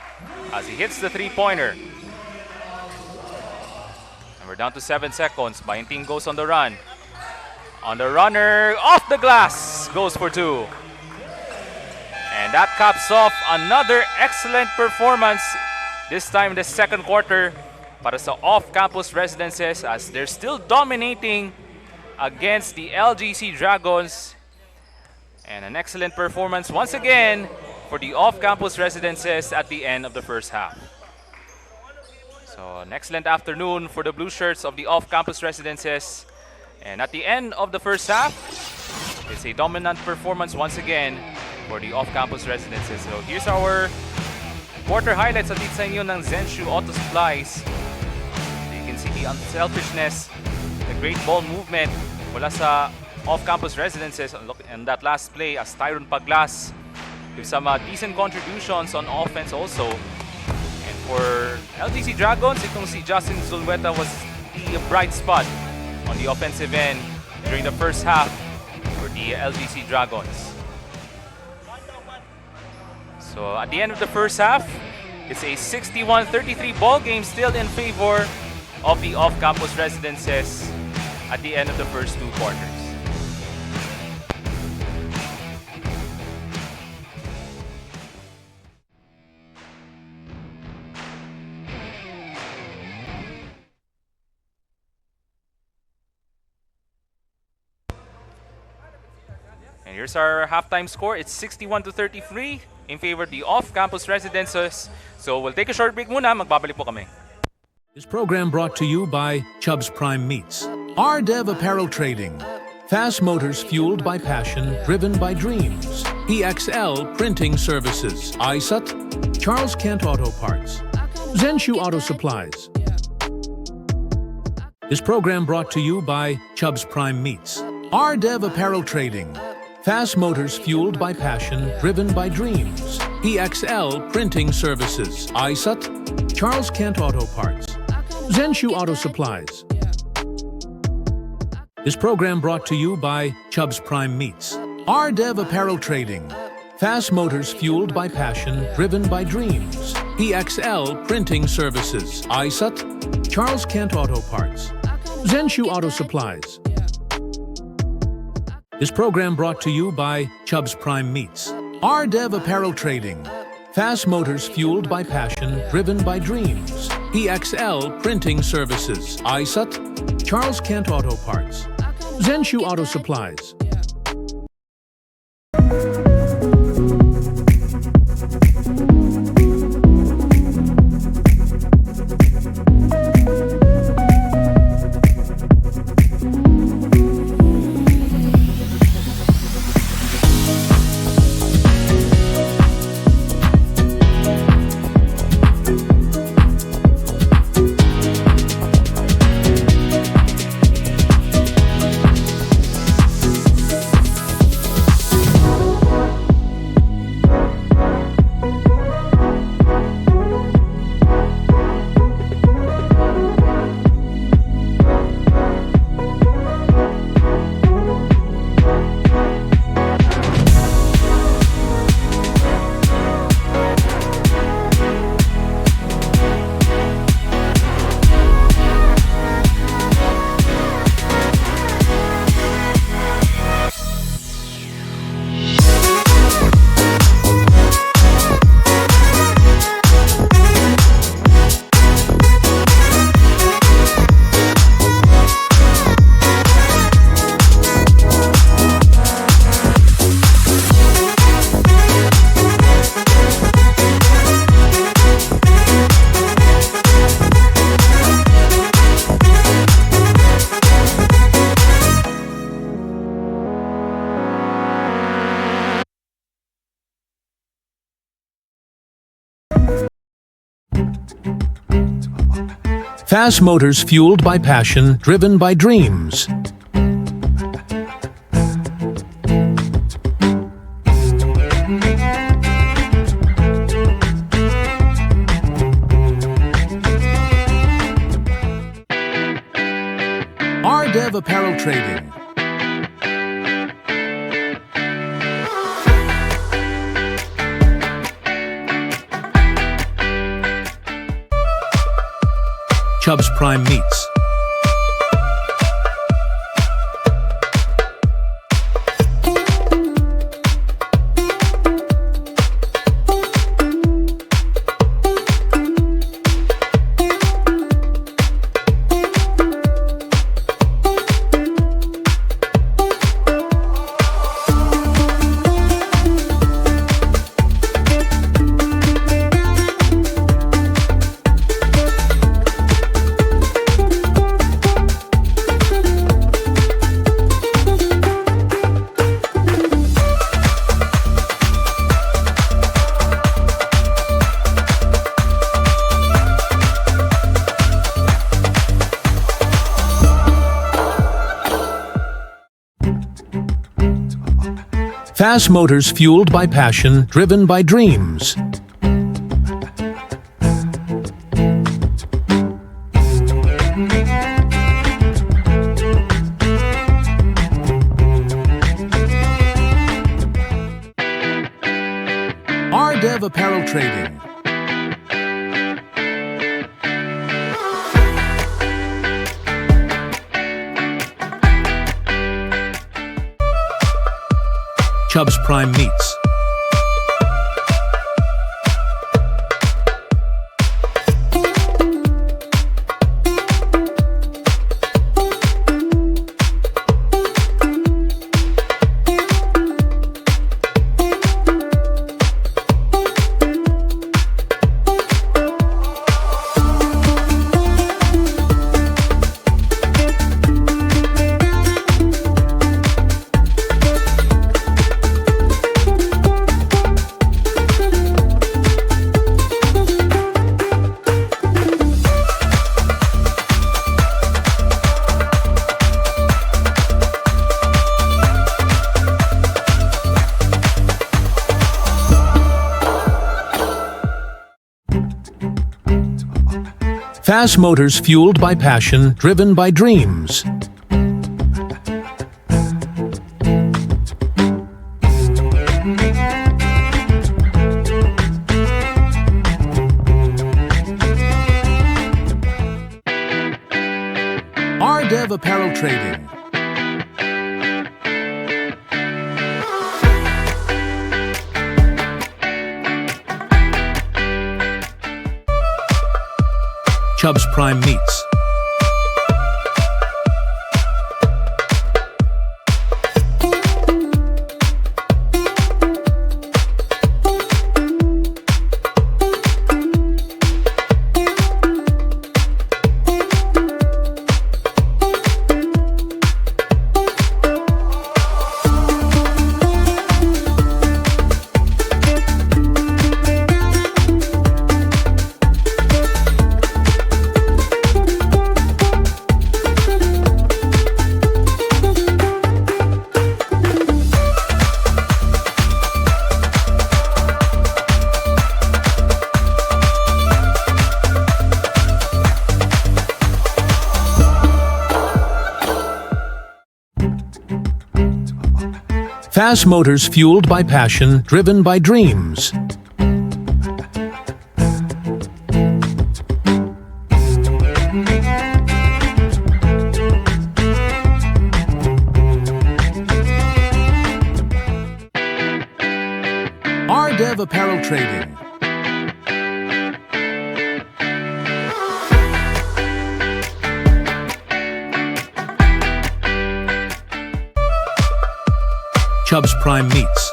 A: as he hits the three-pointer. We're down to 7 seconds. Bainting goes on the run. On the runner, off the glass, goes for two. And that caps off another excellent performance, this time in the second quarter, para sa off-campus residences as they're still dominating against the LGC Dragons. And an excellent performance once again for the off-campus residences at the end of the first half. So an excellent afternoon for the blue shirts of the off-campus residences. And at the end of the first half, it's a dominant performance once again for the off-campus residences. So here's our quarter highlights at sa inyo ng Zenshu Auto Supplies. So you can see the unselfishness, the great ball movement mula sa off-campus residences. Look, and that last play as Tyron Paglas with some decent contributions on offense also. For LGC Dragons, itong si Justin Zulweta was the bright spot on the offensive end during the first half for the LGC Dragons. So at the end of the first half, it's a 61-33 ball game still in favor of the off-campus residences at the end of the first two quarters. Here's our halftime score. It's 61-33 in favor of the off-campus residences. So we'll take a short break muna. Magbabalik po kami.
C: This program brought to you by Chubb's Prime Meats. RDev Apparel Trading. Fast motors fueled by passion, driven by dreams. EXL Printing Services. ISUT. Charles Kent Auto Parts. Zenshu Auto Supplies. This program brought to you by Chubb's Prime Meats. RDev Apparel Trading. Fast motors fueled by passion, driven by dreams. EXL Printing Services. ISUT. Charles Kent Auto Parts. Zenshu Auto Supplies. This program brought to you by Chubb's Prime Meats. RDev Apparel Trading. Fast motors fueled by passion, driven by dreams. EXL Printing Services. ISUT. Charles Kent Auto Parts. Zenshu Auto Supplies. This program brought to you by Chubb's Prime Meats. RDev Apparel Trading. Fast motors fueled by passion, driven by dreams. EXL Printing Services. ISUT. Charles Kent Auto Parts. Zenshu Auto Supplies. Fast motors fueled by passion, driven by dreams. RDev Apparel Trading. Chubb's Prime Meats. Fast motors fueled by passion, driven by dreams. RDev Apparel Trading. Chubb's Prime Meats. Fast motors fueled by passion, driven by dreams. Ardev Apparel Trading. Chubb's Prime Meats. Fast motors fueled by passion, driven by dreams. Ardev Apparel Trading. Chubb's Prime Meats.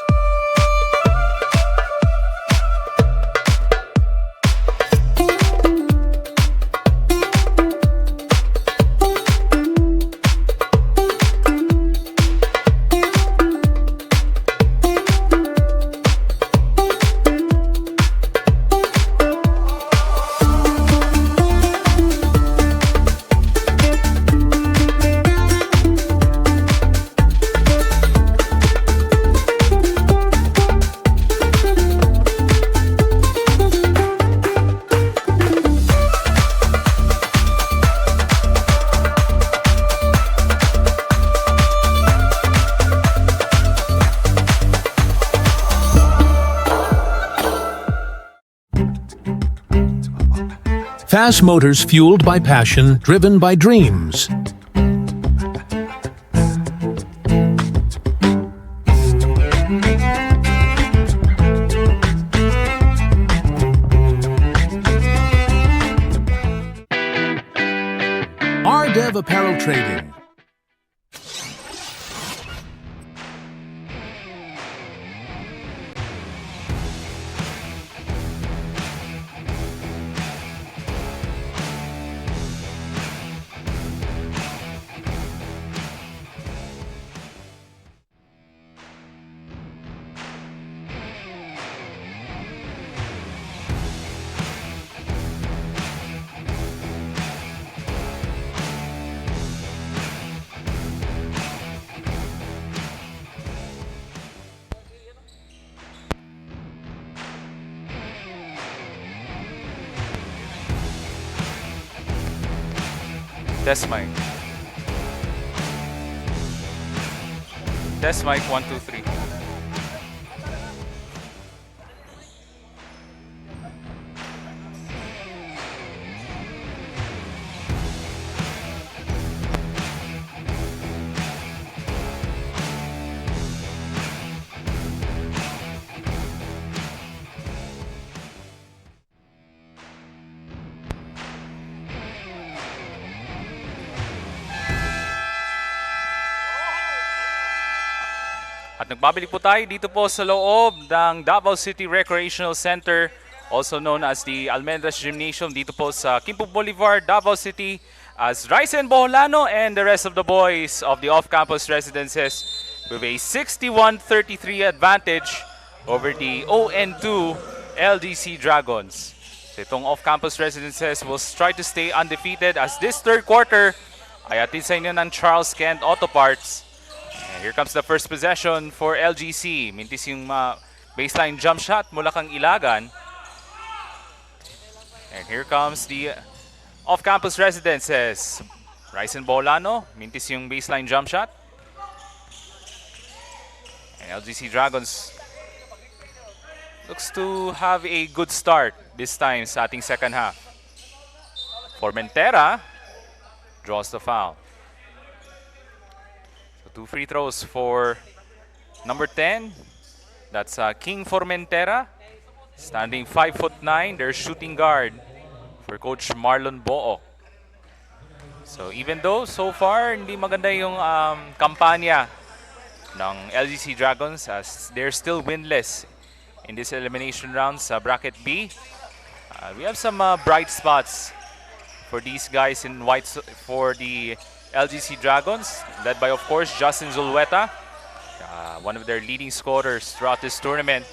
C: Fast motors fueled by passion, driven by dreams. Ardev Apparel Trading.
A: Test mic. Test mic 1, 2, 3. At nagbabalik po tayo dito po sa loob ng Davao City Recreational Center, also known as the Almendras Gymnasium, dito po sa Quimpo Boulevard, Davao City, as Ryzen Boholano and the rest of the boys of the off-campus residences with a 61-33 advantage over the ON2 LGC Dragons. So itong off-campus residences will try to stay undefeated as this third quarter ay atin sa inyo ng Charles Kent Auto Parts. And here comes the first possession for LGC. Mintis yung baseline jump shot mula kang Ilagan. And here comes the off-campus residences. Ryzen Bolano, mintis yung baseline jump shot. And LGC Dragons looks to have a good start this time sa ating second half. Formentera draws the foul. 2 free throws for number 10. That's King Formentera. Standing 5'9", their shooting guard for Coach Marlon Book. So even though so far hindi maganda yung kampanya ng LGC Dragons as they're still winless in this elimination round sa bracket B, we have some bright spots for these guys in white for the LGC Dragons, led by of course Justin Zulueta, one of their leading scorers throughout this tournament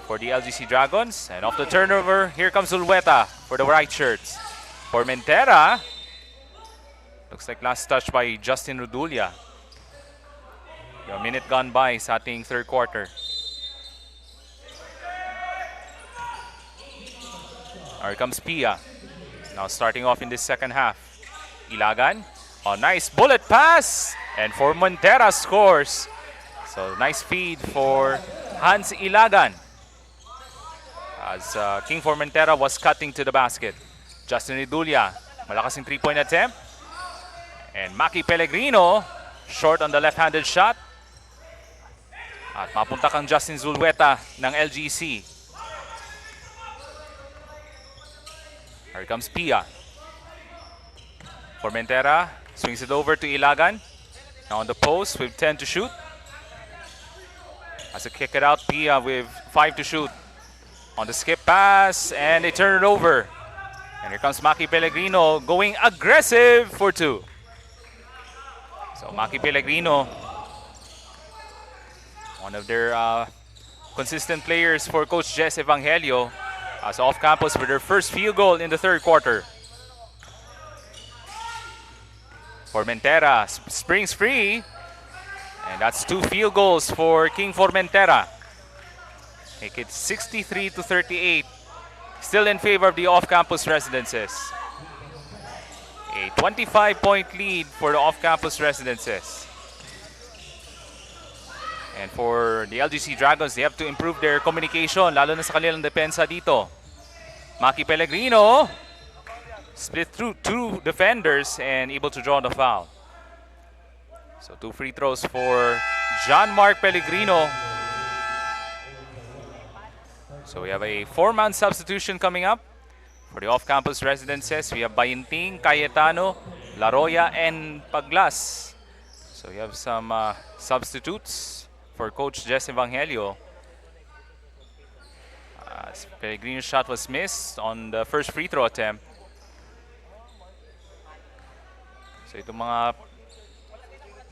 A: for the LGC Dragons. And off the turnover, here comes Zulueta for the white shirts. Formentera, looks like last touch by Justin Rudulia. A minute gone by sa ating third quarter. Here comes Pia. Now starting off in this second half. Ilagan. Oh, nice bullet pass. And Formentera scores. So nice feed for Hans Ilagan. As King Formentera was cutting to the basket. Justin Rudulia. Malakas yung 3-point attempt. And Maki Pellegrino. Short on the left-handed shot. At mapunta kang Justin Zulueta ng LGC. Here comes Pia. Formentera swings it over to Ilagan. Now on the post with 10 to shoot. Has to kick it out, Pia with 5 to shoot. On the skip pass, and they turn it over. And here comes Maki Pellegrino going aggressive for 2. So Maki Pellegrino, one of their consistent players for Coach Jess Evangelio, as off campus with their first field goal in the third quarter. Formentera springs free, and that's 2 field goals for King Formentera. Make it 63-38, still in favor of the off-campus residences. A 25-point lead for the off-campus residences. And for the LGC Dragons, they have to improve their communication, lalo na sa kanilang depensa dito. Maki Pellegrino split through 2 defenders and able to draw the foul. So 2 free throws for John Mark Pellegrino. So we have a 4-man substitution coming up for the off-campus residences. We have Bayinting, Cayetano, Laroya, and Paglas. So we have some substitutes for Coach Jess Evangelio. Pellegrino's shot was missed on the first free throw attempt. So itong mga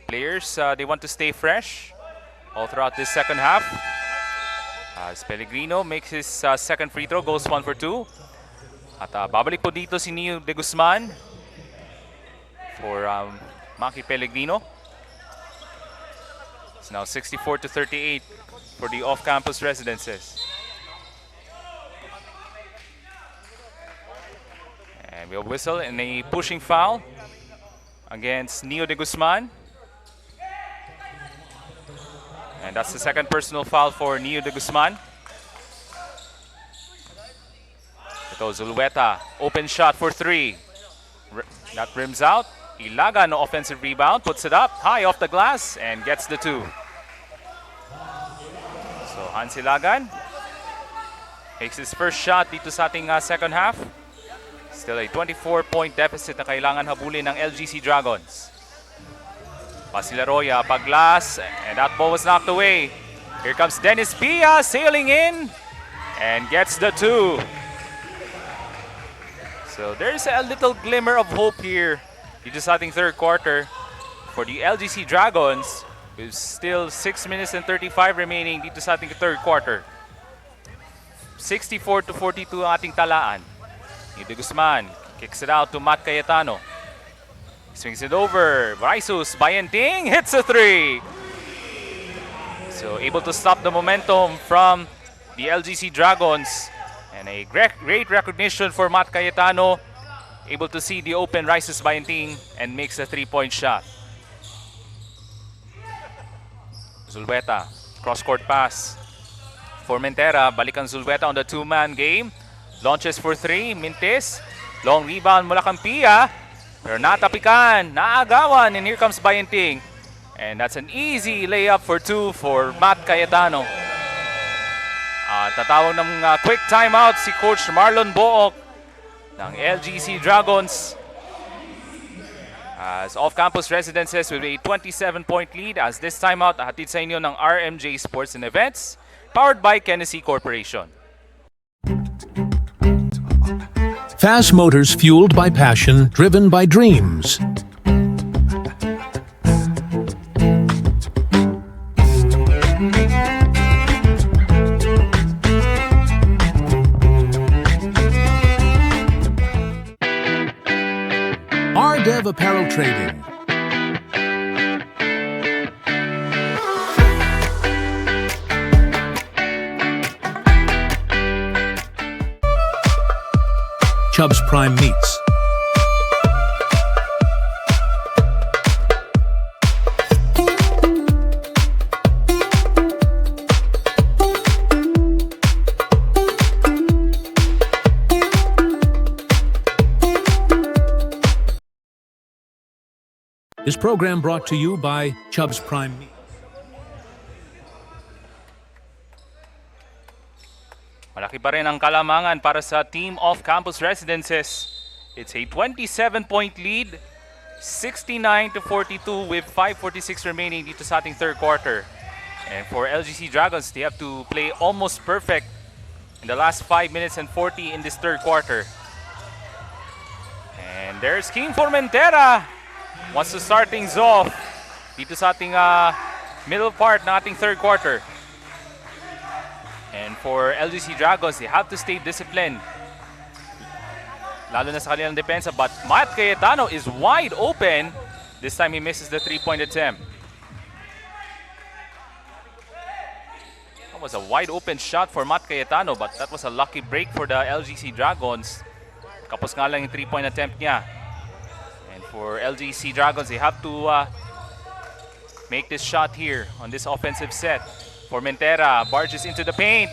A: players, they want to stay fresh all throughout this second half. As Pellegrino makes his second free throw, goes 1 for 2. At babalik po dito si Neo de Guzman for Maki Pellegrino. It's now 64-38 for the off-campus residences. And we'll whistle in a pushing foul against Neo de Guzman. And that's the second personal foul for Neo de Guzman. Ito, Zulueta, open shot for 3. That rims out. Ilagan, no offensive rebound, puts it up high off the glass and gets the 2. So Hans Ilagan takes his first shot dito sa ating second half. Still a 24-point deficit na kailangan habulin ng LGC Dragons. Basilaroya, Paglas, and that ball was knocked away. Here comes Dennis Pia sailing in and gets the 2. So there's a little glimmer of hope here dito sa ating third quarter for the LGC Dragons with still 6 minutes and 35 remaining dito sa ating third quarter. 64-42 ang ating talaan. De Guzman kicks it out to Matt Cayetano. Swings it over. Brisus Bayenting hits a 3. So able to stop the momentum from the LGC Dragons. And a great recognition for Matt Cayetano. Able to see the open Rises Bayenting and makes a 3-point shot. Zulueta, cross-court pass. Formentera, balik ang Zulueta on the 2-man game. Launches for 3, Mintis. Long rebound mula kang Pia. Pero natapikan, naagawan, and here comes Bayenting. And that's an easy layup for 2 for Matt Cayetano. Tatawag ng quick timeout si Coach Marlon Book ng LGC Dragons. As off-campus residences with a 27-point lead, as this timeout hatid sa inyo ng RMJ Sports and Events, powered by Kennedy Corporation.
C: Fast motors fueled by passion, driven by dreams. RDev Apparel Trading. Chubb's Prime Meats. This program brought to you by Chubb's Prime Meat.
A: Malaki pa rin ang kalamangan para sa team off-campus residences. It's a 27-point lead, 69-42 with 5:46 remaining dito sa ating third quarter. And for LGC Dragons, they have to play almost perfect in the last 5 minutes and 40 in this third quarter. And there's King Formentera. Wants to start things off dito sa ating middle part ng ating third quarter. And for LGC Dragons, they have to stay disciplined. Lalo na sa kanilang depensa. But Matt Cayetano is wide open. This time he misses the three-point attempt. That was a wide open shot for Matt Cayetano, but that was a lucky break for the LGC Dragons. Kapos nga lang yung three-point attempt niya. And for LGC Dragons, they have to make this shot here on this offensive set. Formentera barges into the paint,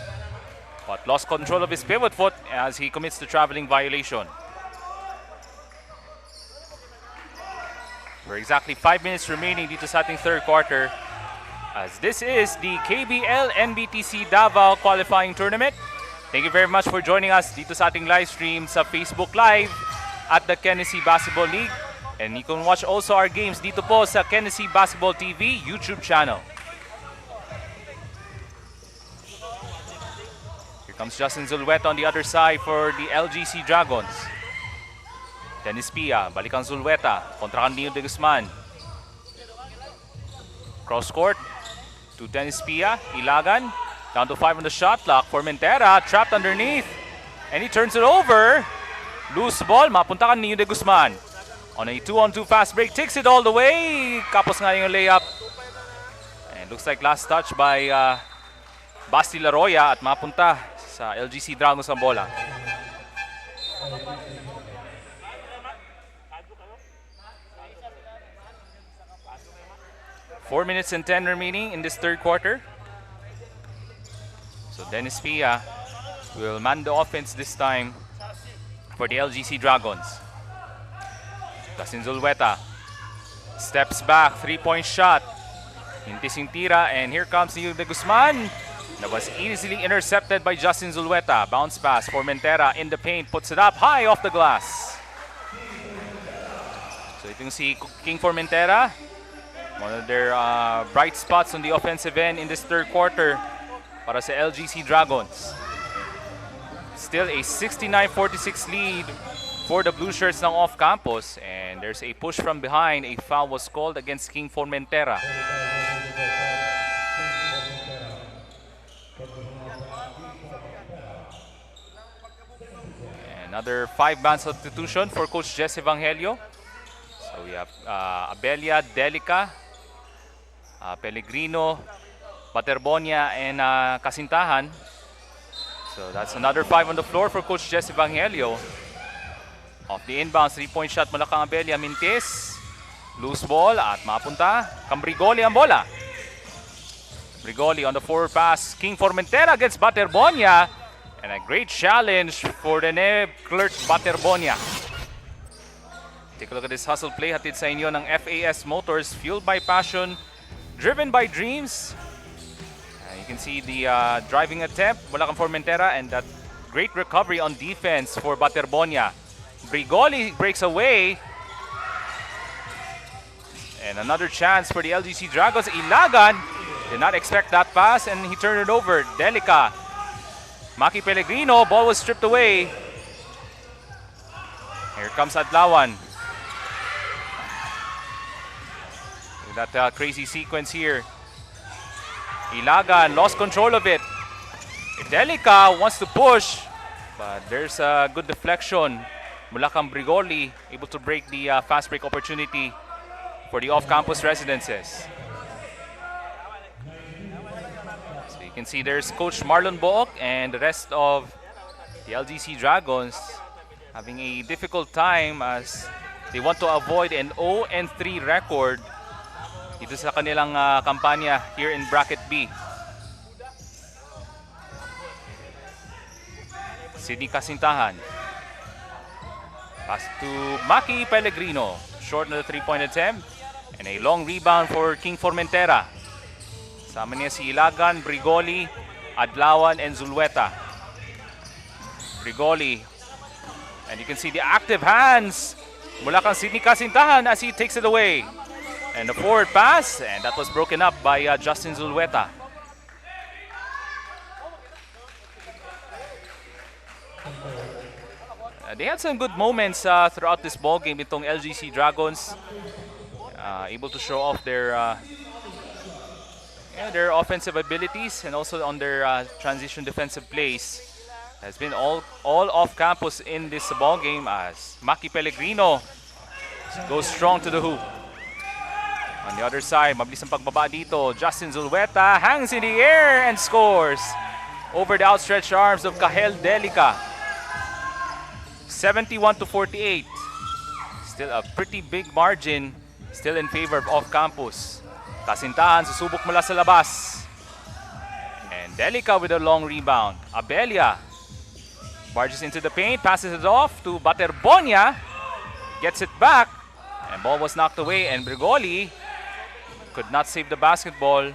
A: but lost control of his pivot foot as he commits the traveling violation. For exactly 5 minutes remaining dito sa ating third quarter, as this is the KBL NBTC Davao Qualifying Tournament. Thank you very much for joining us dito sa ating live stream sa Facebook Live at the Kennedy Basketball League. And you can watch also our games dito po sa Kennedy Basketball TV YouTube channel. Comes Justin Zulueta on the other side for the LGC Dragons. Dennis Pia, balik ang Zulueta, kontra kan Neo de Guzman. Cross court to Dennis Pia, Ilagan, down to 5 on the shot clock. Formentera, trapped underneath, and he turns it over. Loose ball, mapunta kan Neo de Guzman. On a 2-on-2 fast break, takes it all the way. Kapos nga yung layup. And looks like last touch by Basti Laroya at mapunta sa LGC Dragons ang bola. Four minutes and 10 remaining in this third quarter. So Dennis Pia will man the offense this time for the LGC Dragons. Justin Zulueta steps back, three-point shot. Hintis yung tira, and here comes Neo de Guzman. That was easily intercepted by Justin Zulueta. Bounce pass, Formentera in the paint, puts it up high off the glass. So itong si King Formentera, one of their bright spots on the offensive end in this third quarter para sa LGC Dragons. Still a 69-46 lead for the Blue Shirts ng off-campus, and there's a push from behind. A foul was called against King Formentera. Another 5-man substitution for Coach Jess Evangelio. So we have Abelia, Delica, Pellegrino, Paterbonia, and Kasintahan. So that's another 5 on the floor for Coach Jess Evangelio. Off the inbounds, 3-point shot mula kang Abelia, Mintis. Loose ball at mapunta. Cambrigoli ang bola. Brigoli on the forward pass. King Formentera against Paterbonia. And a great challenge for the Neb Clerk Paterbonia. Take a look at this hustle play hatid sa inyo ng FAS Motors, fueled by passion, Driven by Dreams. You can see the driving attempt mula kang Formentera and that great recovery on defense for Baterbonia. Brigoli breaks away. And another chance for the LGC Dragons. Ilagan did not expect that pass and he turned it over. Delica. Maki Pellegrino, ball was stripped away. Here comes Adlawan. That crazy sequence here. Ilagan lost control of it. Delica wants to push, but there's a good deflection. Mula kang Brigoli, able to break the fast break opportunity for the off-campus residences. So you can see there's Coach Marlon Book and the rest of the LGC Dragons having a difficult time as they want to avoid an 0-3 record dito sa kanilang kampanya here in Bracket B. Sidney Kasintahan. Pass to Maki Pellegrino. Short na the three-point attempt. And a long rebound for King Formentera. Sama niya si Ilagan, Brigoli, Adlawan, and Zulueta. Brigoli. And you can see the active hands mula kang Sidney Kasintahan as he takes it away. And the forward pass, and that was broken up by Justin Zulueta. They had some good moments throughout this ball game. Itong LGC Dragons, able to show off their offensive abilities and also on their transition defensive plays. Has been all off campus in this ball game as Maki Pellegrino goes strong to the hoop. On the other side, mabilis ang pagbaba dito. Justin Zulueta hangs in the air and scores over the outstretched arms of Kahel Delica. 71-48. Still a pretty big margin, still in favor of off-campus. Kasintahan susubok mula sa labas. And Delica with a long rebound. Abelia barges into the paint, passes it off to Baterbonia. Gets it back, and ball was knocked away, and Brigoli could not save the basketball,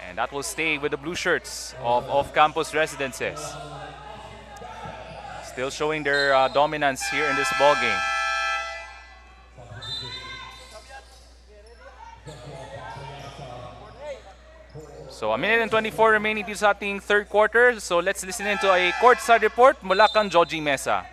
A: and that will stay with the blue shirts of off-campus residences. Still showing their dominance here in this ball game. So a minute and 24 remaining dito sa ating third quarter. So let's listen into a courtside report mula kang Joji Mesa.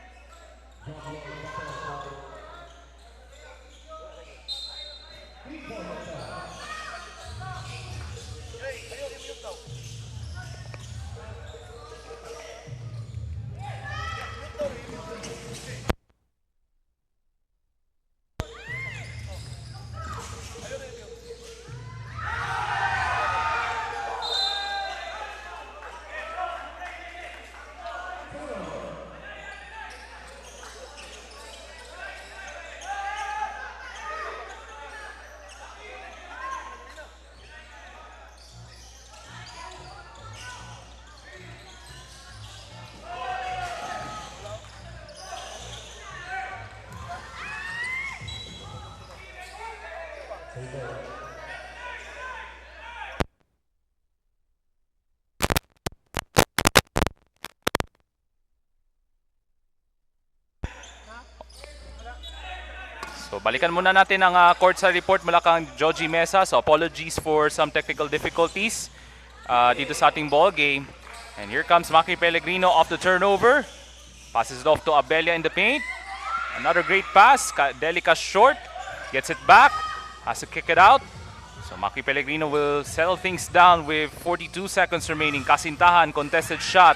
A: So balikan muna natin ang courtside report mula kang Joji Mesa. So apologies for some technical difficulties dito sa ating ball game. And here comes Maki Pellegrino off the turnover. Passes it off to Abelia in the paint. Another great pass. Delica short. Gets it back. Has to kick it out. So Maki Pellegrino will settle things down with 42 seconds remaining. Kasintahan, contested shot.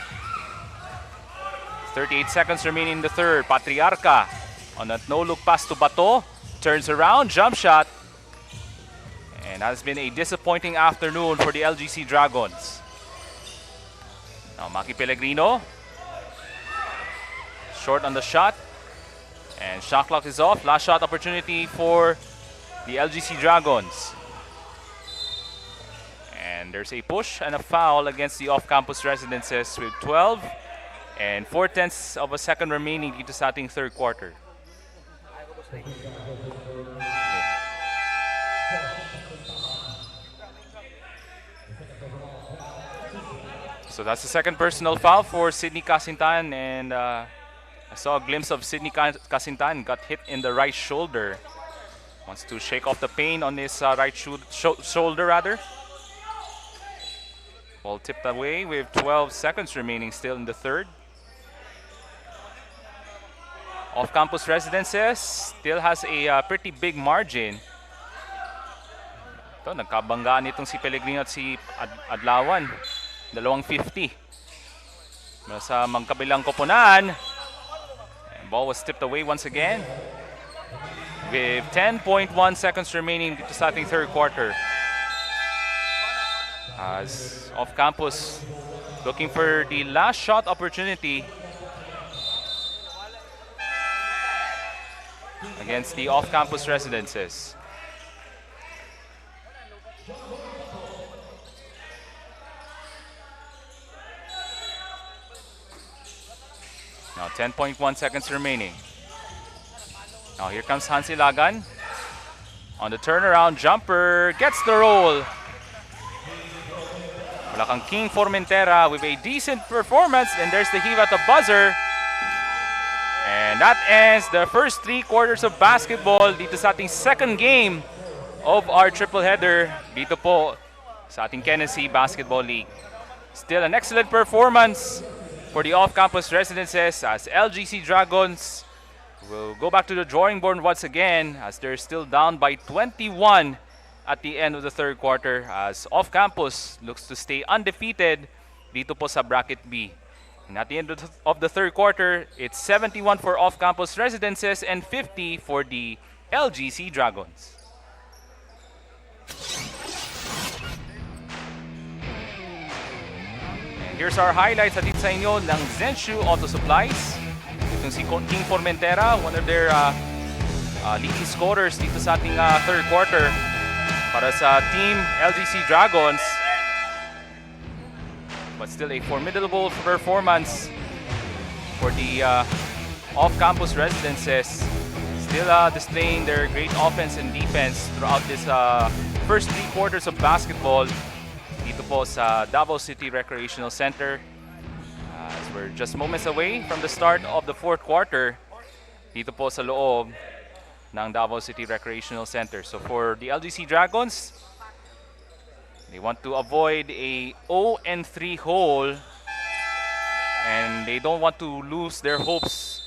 A: 38 seconds remaining in the third. Patriarca on that no-look pass to Bato. Turns around, jump shot. And that has been a disappointing afternoon for the LGC Dragons. Now Maki Pellegrino. Short on the shot. And shot clock is off. Last shot opportunity for the LGC Dragons. And there's a push and a foul against the off-campus residences with 12 and 4/10 of a second remaining dito sa ating third quarter. So that's the second personal foul for Sydney Casintan, and I saw a glimpse of Sydney Casintan got hit in the right shoulder. Wants to shake off the pain on his right shoulder rather. Ball tipped away with 12 seconds remaining still in the third. Off-campus Residences still has a pretty big margin. Ito, nagkabanggaan itong si Pellegrino at si Adlawan. 250. Sa magkabilang koponan. And ball was tipped away once again. With 10.1 seconds remaining dito sa ating third quarter. As off-campus looking for the last shot opportunity against the off-campus Residences. Now 10.1 seconds remaining. Now here comes Hansi Lagan. On the turnaround jumper, gets the roll. Wala kang King Formentera with a decent performance, and there's the heave at the buzzer. And that ends the first 3 quarters of basketball dito sa ating second game of our triple header dito po sa ating NBTC Basketball League. Still an excellent performance for the off-campus Residences as LGC Dragons will go back to the drawing board once again as they're still down by 21 at the end of the third quarter as off-campus looks to stay undefeated dito po sa bracket B. And at the end of the third quarter, it's 71 for off-campus Residences and 50 for the LGC Dragons. And here's our highlights hatid sa inyo ng Zenshu Auto Supplies. Itong si King Formentera, one of their leading scorers dito sa ating third quarter para sa team LGC Dragons. But still a formidable performance for the off-campus Residences. Still displaying their great offense and defense throughout this first 3 quarters of basketball dito po sa Davao City Recreational Center. As we're just moments away from the start of the fourth quarter dito po sa loob ng Davao City Recreational Center. So for the LGC Dragons, they want to avoid a 0-3 hole, and they don't want to lose their hopes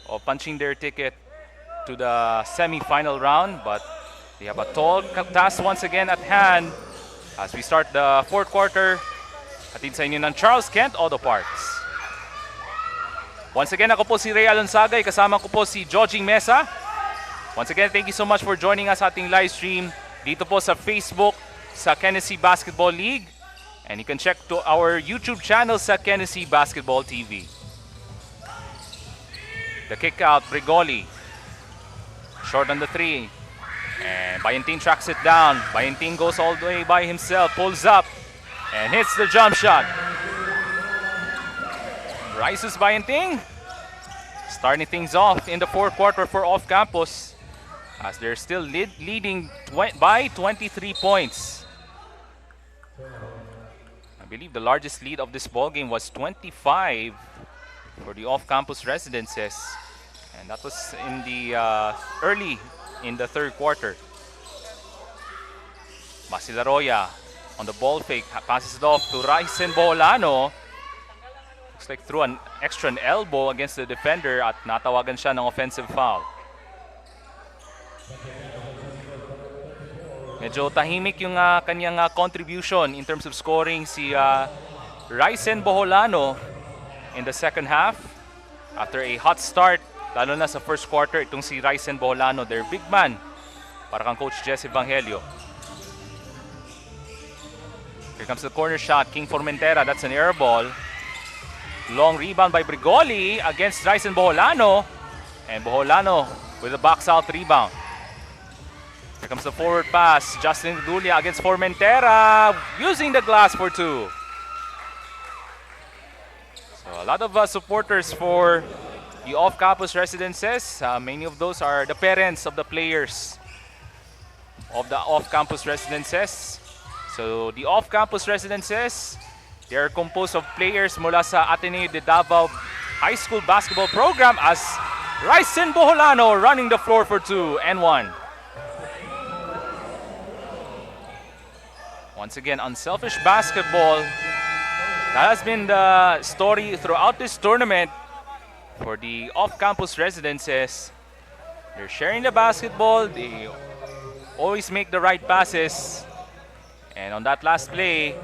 A: of punching their ticket to the semi-final round, but they have a tall task once again at hand as we start the fourth quarter. Hatid sa inyo ng Charles Kent Auto Parts. Once again, ako po si Ray Alonsagay, kasama ko po si Jojing Mesa. Once again, thank you so much for joining us sa ating live stream dito po sa Facebook sa NBTC Basketball League, and you can check to our YouTube channel sa NBTC Basketball TV. The kick out, Brigoli. Short on the 3. And Bayentin tracks it down. Bayentin goes all the way by himself, pulls up, and hits the jump shot. Rises Bayentin. Starting things off in the fourth quarter for off-campus as they're still leading by 23 points. I believe the largest lead of this ball game was 25 for the off-campus Residences, and that was in the early in the third quarter. Basilaroya on the ball fake, passes it off to Raisen Boholano. Looks like threw an extra elbow against the defender at natawagan siya ng offensive foul. Medyo tahimik yung kanyang contribution in terms of scoring si Raisen Boholano in the second half. After a hot start, lalo na sa first quarter, itong si Raisen Boholano, their big man, para kang Coach Jesse Evangelio. Here comes the corner shot, King Formentera, that's an air ball. Long rebound by Brigoli against Raisen Boholano, and Boholano with a box out rebound. Here comes the forward pass. Justin Dulia against Formentera, using the glass for 2. So a lot of supporters for the off-campus Residences. Many of those are the parents of the players of the off-campus Residences. So the off-campus Residences They are composed of players mula sa Ateneo de Davao High School Basketball Program as Ryzen Boholano running the floor for 2 and 1. Once again, unselfish basketball. That has been the story throughout this tournament for the off-campus residences. They're sharing the basketball. They always make the right passes. And on that last play,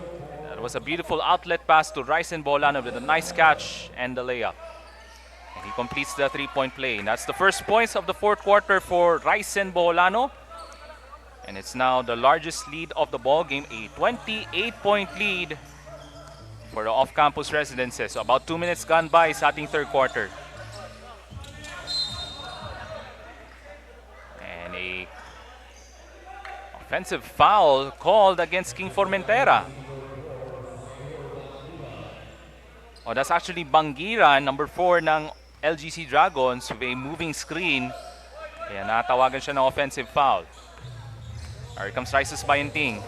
A: that was a beautiful outlet pass to Ryzen Boholano with a nice catch and the layup. And he completes the three-point play. And that's the first points of the fourth quarter for Ryzen Boholano. And it's now the largest lead of the ball game, a 28-point lead for the off-campus residences. So about 2 minutes gone by sa ating third quarter. And a offensive foul called against King Formentera. Oh, that's actually Bangiran, number 4 ng LGC Dragons with a moving screen. Kaya natawagan siya ng offensive foul. Here comes Rices Bayanting.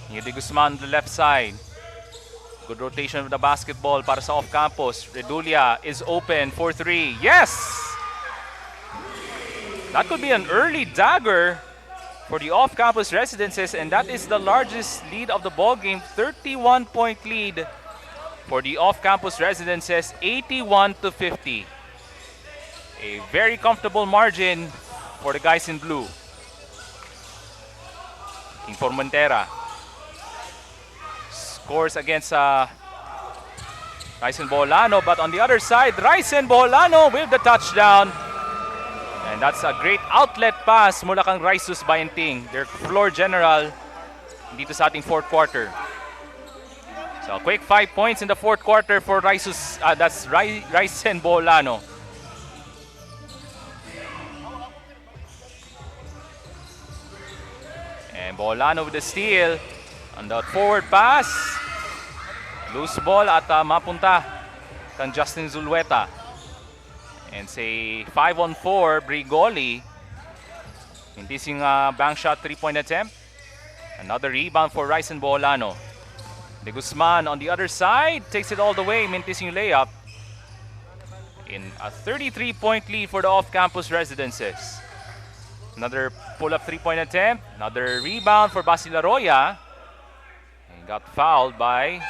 A: Neo de Guzman on the left side. Good rotation of the basketball para sa off-campus. Redulia is open for 3. Yes! That could be an early dagger for the off-campus residences, and that is the largest lead of the ball game. 31-point lead for the off-campus residences, 81-50. A very comfortable margin for the guys in blue. King Formentera scores against Ryzen Boholano, but on the other side, Ryzen Boholano with the touchdown. And that's a great outlet pass mula kang Risus Bayanting, their floor general dito sa ating fourth quarter. So a quick 5 points in the fourth quarter for Risus, that's Ryzen Boholano. And Boholano with the steal on the forward pass. Loose ball at mapunta kang Justin Zulueta. And say 5-on-4 Brigoli. Mintising bank shot 3-point attempt. Another rebound for Ryzen Boholano. De Guzman on the other side takes it all the way. Mintising layup. In a 33-point lead for the off-campus residences. Another pull-up 3-point attempt. Another rebound for Basilaroya. And got fouled by...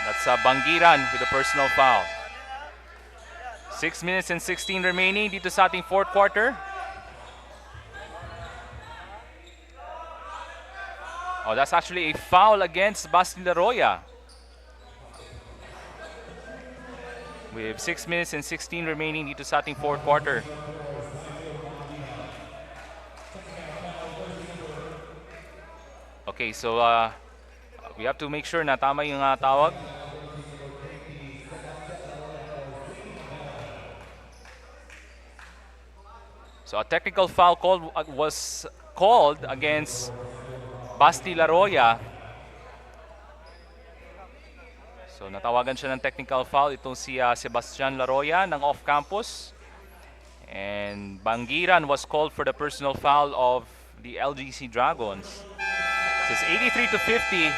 A: That's Bangiran with a personal foul. 6 minutes and 16 remaining dito sa ating fourth quarter. Oh, that's actually a foul against Basilaroya. With 6 minutes and 16 remaining dito sa ating fourth quarter. Okay, so we have to make sure na tama yung tawag. So a technical foul was called against Basti Laroya. So natawagan siya ng technical foul itong si Sebastian Laroya ng off-campus. And Bangiran was called for the personal foul of the LGC Dragons. It's 83-50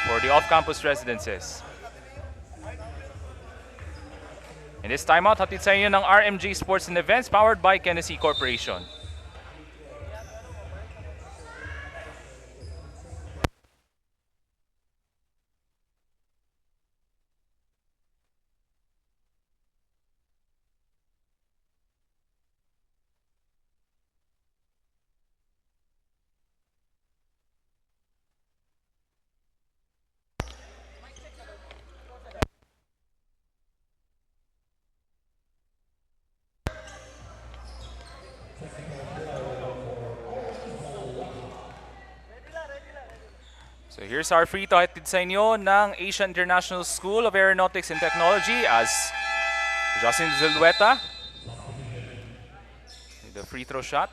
A: for the off-campus residences. In this timeout, hatid sa inyo ng RMG Sports and Events powered by Kennedy Corporation. So here's our free throw hatid sa inyo ng Asian International School of Aeronautics and Technology as Justin Zulueta with the free throw shot.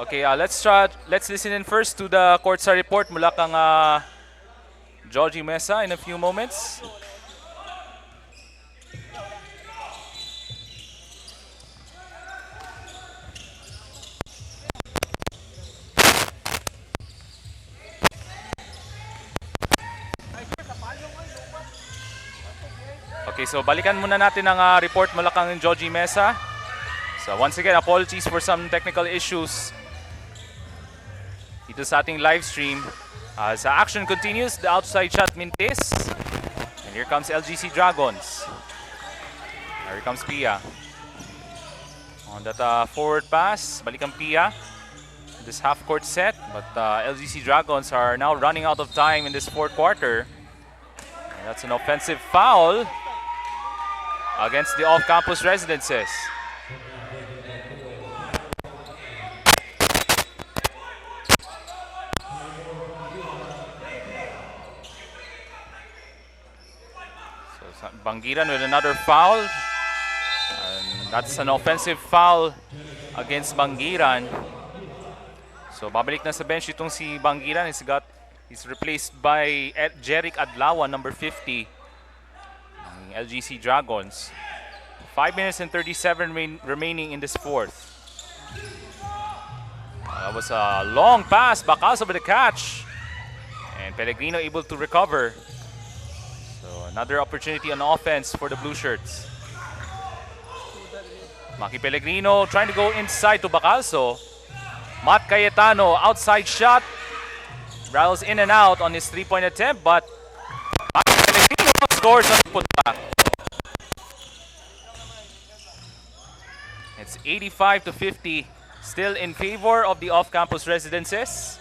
A: Okay, let's listen in first to the courtside report mula kang Georgie Mesa in a few moments. Okay, so balikan muna natin ang report mula kang Joji Mesa. So once again, apologies for some technical issues dito sa ating live stream. As action continues, the outside shot mintis. And here comes LGC Dragons. Here comes Pia. On that forward pass, balikan Pia. This half-court set, but LGC Dragons are now running out of time in this fourth quarter. And that's an offensive foul against the off-campus residences. So Bangiran with another foul. And that's an offensive foul against Bangiran. So babalik na sa bench itong si Bangiran. He's replaced by Jeric Adlawan, number 50. LGC Dragons. 5 minutes and 37 remaining in this fourth. That was a long pass. Bacalso with the catch. And Pellegrino able to recover. So another opportunity on offense for the Blue Shirts. Maki Pellegrino trying to go inside to Bacalso. Matt Cayetano, outside shot. Rattles in and out on his three-point attempt, but Pellegrino scores on the putback. It's 85-50, still in favor of the off-campus residences.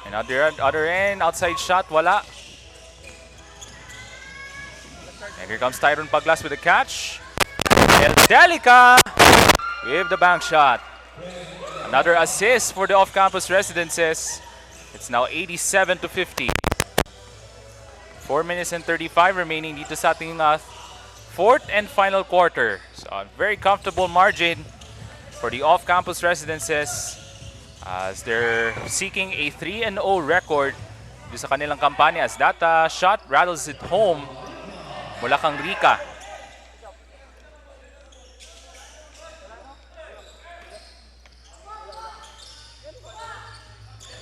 A: And other end, outside shot, wala. And here comes Tyron Paglas with the catch. El Delica with the bank shot. Another assist for the off-campus residences. It's now 87-50. 4 minutes and 35 remaining dito sa ating fourth and final quarter. So a very comfortable margin for the off-campus residences as they're seeking a 3-0 record dito sa kanilang kampanya as that shot rattles it home mula kang Rica.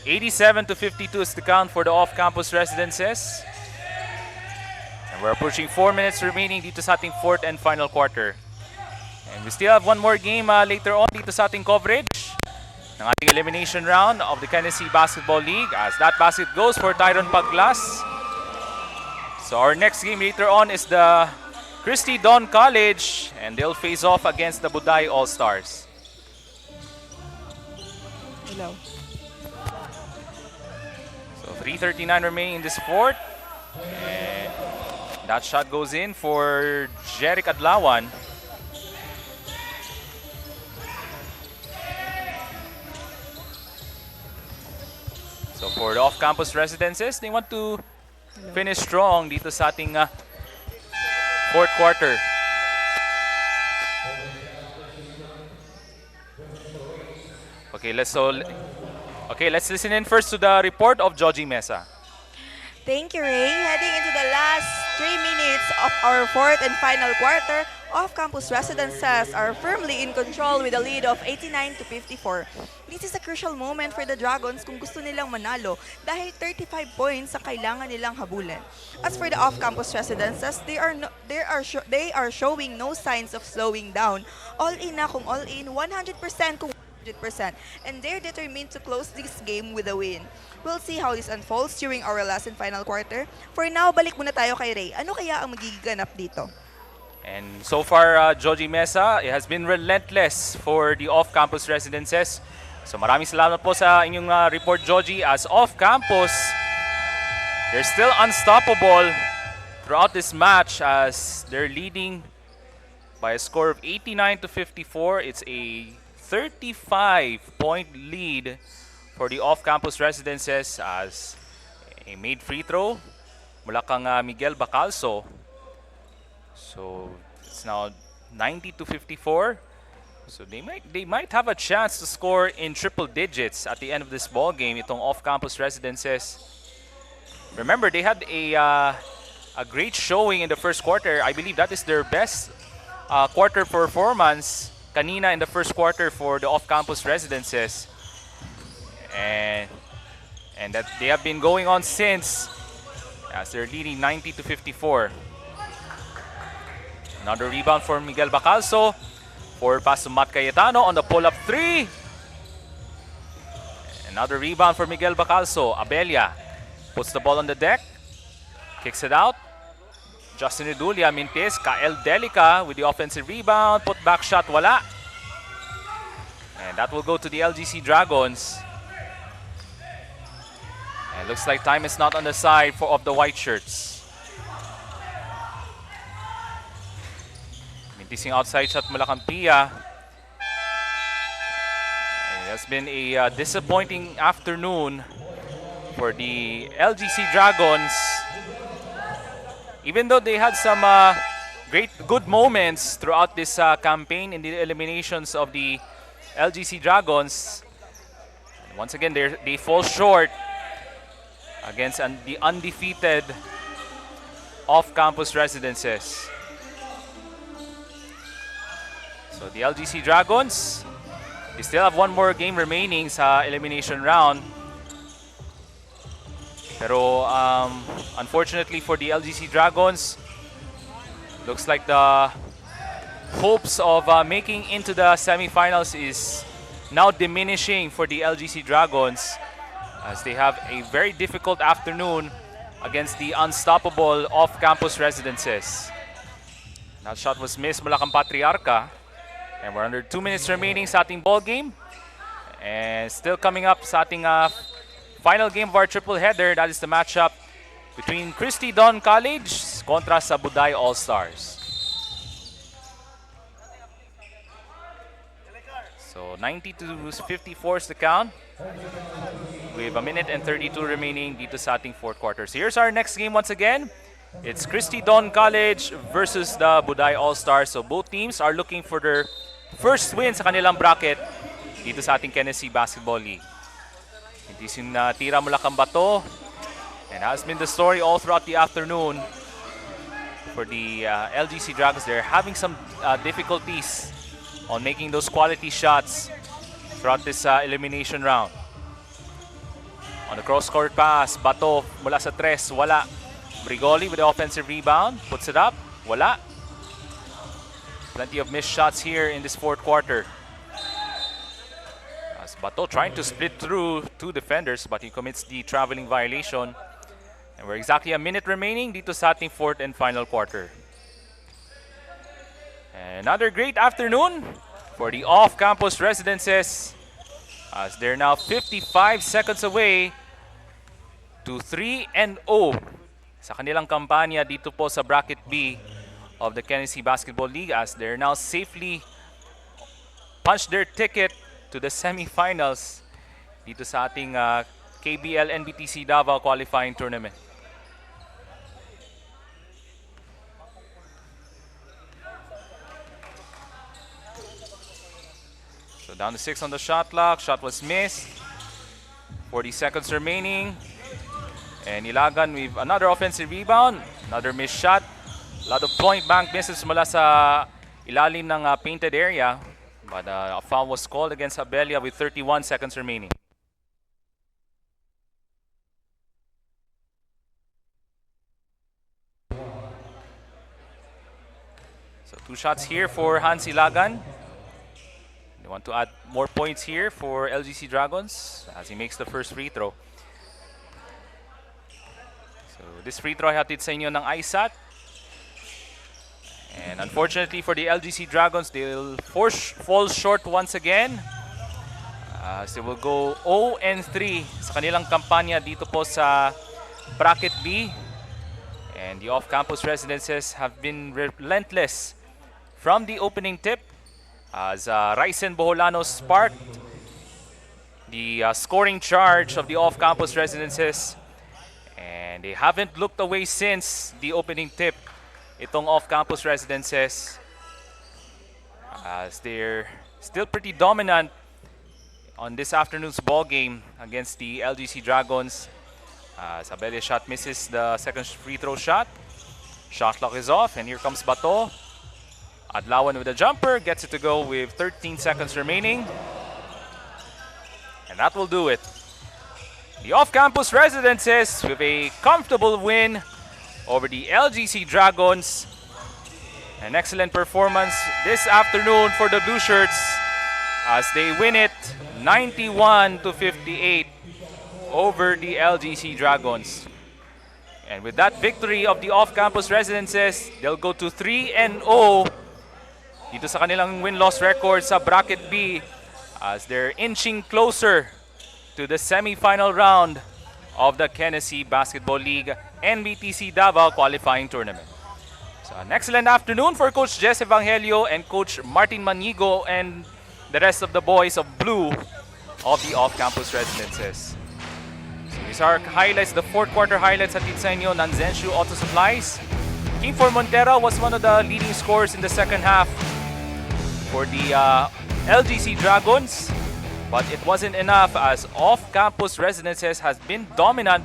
A: $87-52 is the count for the off-campus residences. And we're approaching 4 minutes remaining dito sa ating fourth and final quarter. And we still have one more game later on dito sa ating coverage ng ating elimination round of the Tennessee Basketball League as that basket goes for Tyron Paglas. So our next game later on is the Christie Don College and they'll face off against the Buday All-Stars.
B: Hello.
A: So 3:39 remaining in this fourth. And that shot goes in for Jeric Adlawan. So for the off-campus residences, they want to finish strong dito sa ating fourth quarter. Okay, let's listen in first to the report of Joji Mesa.
B: Thank you, Ray. Heading into the last 3 minutes of our fourth and final quarter, off-campus residences are firmly in control with a lead of 89-54. This is a crucial moment for the Dragons kung gusto nilang manalo dahil 35 points ang kailangan nilang habulan. As for the off-campus residences, they are showing no signs of slowing down. All in na kung all in, 100% kung 100%, and they're determined to close this game with a win. We'll see how this unfolds during our last and final quarter. For now, balik muna tayo kay Ray. Ano kaya ang magiganap dito?
A: And so far, Joji Mesa, it has been relentless for the off-campus residences. So maraming salamat po sa inyong report, Joji. As off-campus, they're still unstoppable throughout this match as they're leading by a score of 89-54. It's a 35-point lead for the off-campus residences as a made free throw mula kang Miguel Bacalso. So it's now 90-54. So they might have a chance to score in triple digits at the end of this ball game. Itong off-campus residences. Remember, they had a great showing in the first quarter. I believe that is their best quarter performance kanina in the first quarter for the off-campus residences. And that they have been going on since, as they're leading 90-54. Another rebound for Miguel Bacalso. Forward pass to Matt Cayetano on the pull-up three. Another rebound for Miguel Bacalso. Abella puts the ball on the deck. Kicks it out. Justin Idulia, Mintes, Kael Delica with the offensive rebound. Put back shot, wala. And that will go to the LGC Dragons. And looks like time is not on the side of the white shirts. Mintising outside shot mula kang Pia. It has been a disappointing afternoon for the LGC Dragons. Even though they had some good moments throughout this campaign in the eliminations of the LGC Dragons, once again they fall short against the undefeated off-campus residences. So the LGC Dragons, they still have one more game remaining sa elimination round. Pero unfortunately for the LGC Dragons, looks like the hopes of making into the semifinals is now diminishing for the LGC Dragons, as they have a very difficult afternoon against the unstoppable off-campus residences. That shot was missed mula kang Patriarca. And we're under 2 minutes remaining sa ating ball game. And still coming up sa ating final game of our triple header. That is the matchup between Christy Don College kontra sa Buday All-Stars. So 90-54 is the count. We have 1 minute and 32 remaining dito sa ating fourth quarter. So here's our next game once again. It's Christy Don College versus the Buday All-Stars. So both teams are looking for their first win sa kanilang bracket dito sa ating Tennessee Basketball League. Hindi tira mula kang bato. And has been the story all throughout the afternoon for the LGC Dragons. They're having some difficulties on making those quality shots throughout this elimination round. On the cross-court pass, Bato mula sa tres, wala. Brigoli with the offensive rebound, puts it up, wala. Plenty of missed shots here in this fourth quarter. As Bato trying to split through two defenders, but he commits the traveling violation. And we're exactly 1 minute remaining dito sa ating fourth and final quarter. Another great afternoon for the off-campus residences, as they're now 55 seconds away to 3-0 sa kanilang kampanya dito po sa Bracket B of the Tennessee Basketball League, as they're now safely punched their ticket to the semifinals dito sa ating KBL NBTC Davao Qualifying Tournament. So down to 6 on the shot clock. Shot was missed. 40 seconds remaining. And Ilagan with another offensive rebound. Another missed shot. A lot of point blank misses mula sa ilalim ng painted area. But a foul was called against Abelia with 31 seconds remaining. So 2 shots here for Hans Ilagan. They want to add more points here for LGC Dragons as he makes the first free throw. So this free throw hatid sa inyo ng ISAT. And unfortunately for the LGC Dragons, they'll fall short once again. As they will go 0-3 sa kanilang kampanya dito po sa Bracket B. And the off-campus residences have been relentless from the opening tip, as Ryzen Boholano sparked the scoring charge of the off-campus residences, and they haven't looked away since the opening tip. Itong off-campus residences, as they're still pretty dominant on this afternoon's ball game against the LGC Dragons. Sabelia's shot misses the second free throw shot. Shot clock is off, and here comes Bato. Adlawan with a jumper, gets it to go with 13 seconds remaining. And that will do it. The off-campus Residences with a comfortable win over the LGC Dragons. An excellent performance this afternoon for the Blue Shirts as they win it 91-58 over the LGC Dragons. And with that victory of the off-campus Residences, they'll go to 3-0 dito sa kanilang win-loss record sa Bracket B as they're inching closer to the semi-final round of the Tennessee Basketball League NBTC Davao Qualifying Tournament. So an excellent afternoon for Coach Jess Evangelio and Coach Martin Manigo and the rest of the boys of blue of the off-campus Residences. So these are highlights, the fourth quarter highlights at sa inyo ng Zenshu Auto Supplies. King for Montera was one of the leading scorers in the second half for the LGC Dragons, but it wasn't enough as off-campus Residences has been dominant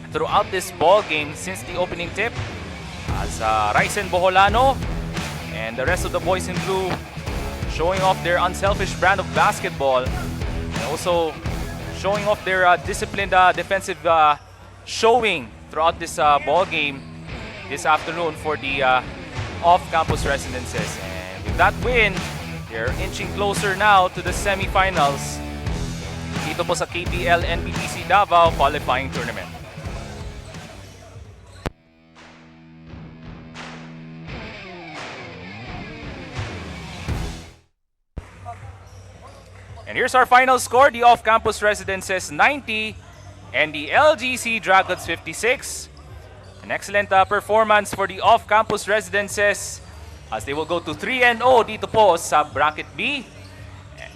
A: throughout this ball game since the opening tip as Ryzen Boholano and the rest of the boys in blue showing off their unselfish brand of basketball and also showing off their disciplined defensive showing throughout this ball game this afternoon for the off-campus Residences. And with that win, they're inching closer now to the semifinals dito po sa KPL NBTC Davao Qualifying Tournament. And here's our final score, the off-campus Residences 90 and the LGC Dragons 56. An excellent performance for the off-campus Residences as they will go to 3-0 dito po sa Bracket B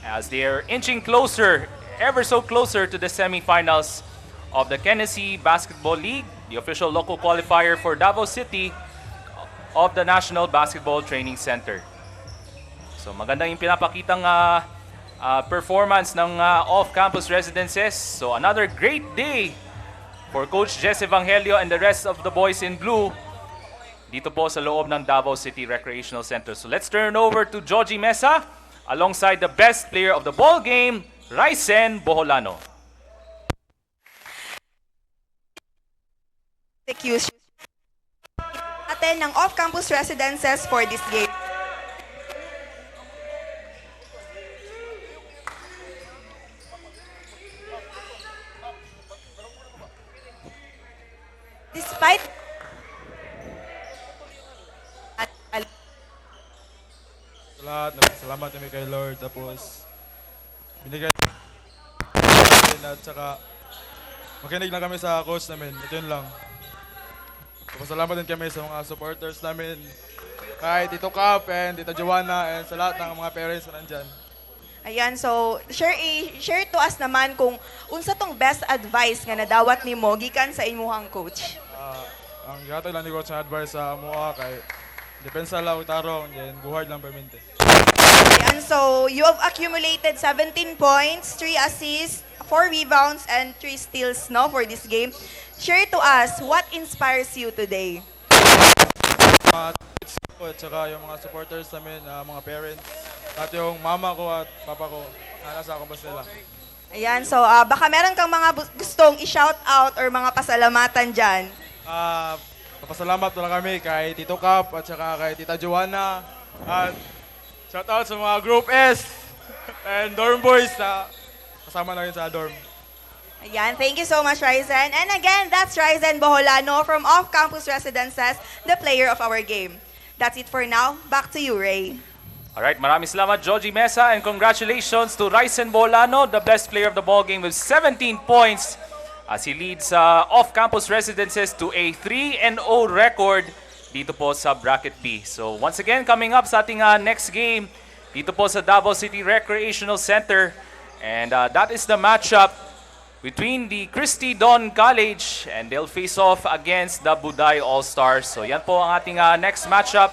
A: as they're inching closer, ever so closer to the semifinals of the Tennessee Basketball League, the official local qualifier for Davao City of the National Basketball Training Center. So maganda yung pinapakitang performance ng off-campus Residences. So another great day for Coach Jess Evangelio and the rest of the boys in blue dito po sa loob ng Davao City Recreational Center. So let's turn over to Joji Mesa alongside the best player of the ball game, Ryzen Boholano.
B: Execution natin ng off-campus Residences for this game. Despite
D: Lahat, salamat kami kay Lord. Tapos, binigay natin at saka makinig na kami sa coach namin. Ito yun lang. Tapos salamat din kami sa mga supporters namin. Kay Tito Cap and Tita Joanna and sa lahat ng mga parents na nandyan.
B: Ayan, so share to us naman kung unsa tong best advice nga nadawat nimo gikan sa imuhang coach.
D: Ang gato lang ni coach na advice sa amuha kay depensa lang tarong and guhard lang permente.
B: Ayan, so you have accumulated 17 points, 3 assists, 4 rebounds, and 3 steals no, for this game. Share to us what inspires you today.
D: Teachers ko at saka yung mga supporters namin, mga parents, at yung mama ko at papa ko, nasa akong basta nila.
B: Ayan, so baka meron kang mga gustong i-shout out or mga pasalamatan dyan.
D: Papasalamat na kami kay Tito Cap at saka kay Tita Joanna. At shout out sa mga Group S and dorm boys na kasama na rin sa dorm.
B: Ayan, thank you so much, Ryzen. And again, that's Ryzen Boholano from Off-Campus Residences, the player of our game. That's it for now. Back to you, Ray.
A: Alright, maraming salamat Joji Mesa and congratulations to Ryzen Boholano, the best player of the ball game with 17 points as he leads off-campus Residences to a 3-0 record dito po sa Bracket B. So once again, coming up sa ating next game dito po sa Davao City Recreational Center, and that is the matchup between the Christy Don College and they'll face off against the Buday All-Stars. So yan po ang ating next matchup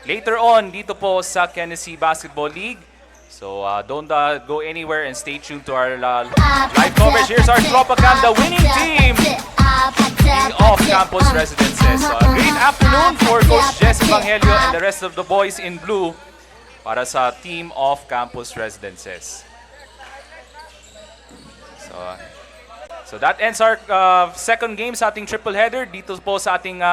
A: later on dito po sa Tennessee Basketball League So don't go anywhere and stay tuned to our live coverage. Here's our Propaganda winning team of campus residences. So, a great afternoon for Coach Jess Evangelio and the rest of the boys in blue para sa team of campus residences. So that ends our second game sa ating triple header dito po sa ating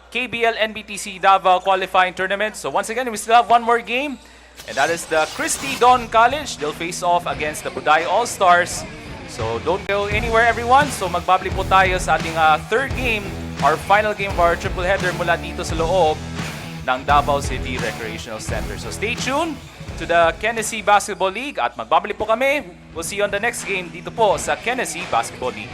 A: KBL NBTC Davao Qualifying Tournament. So once again, we still have one more game, and that is the Christie Don College. They'll face off against the Buday All-Stars. So don't go anywhere, everyone. So magbabalik po tayo sa ating third game, our final game of our triple header mula dito sa loob ng Davao City Recreational Center. So stay tuned to the Kennedy Basketball League at magbabalik po kami. We'll see you on the next game dito po sa Kennedy Basketball League.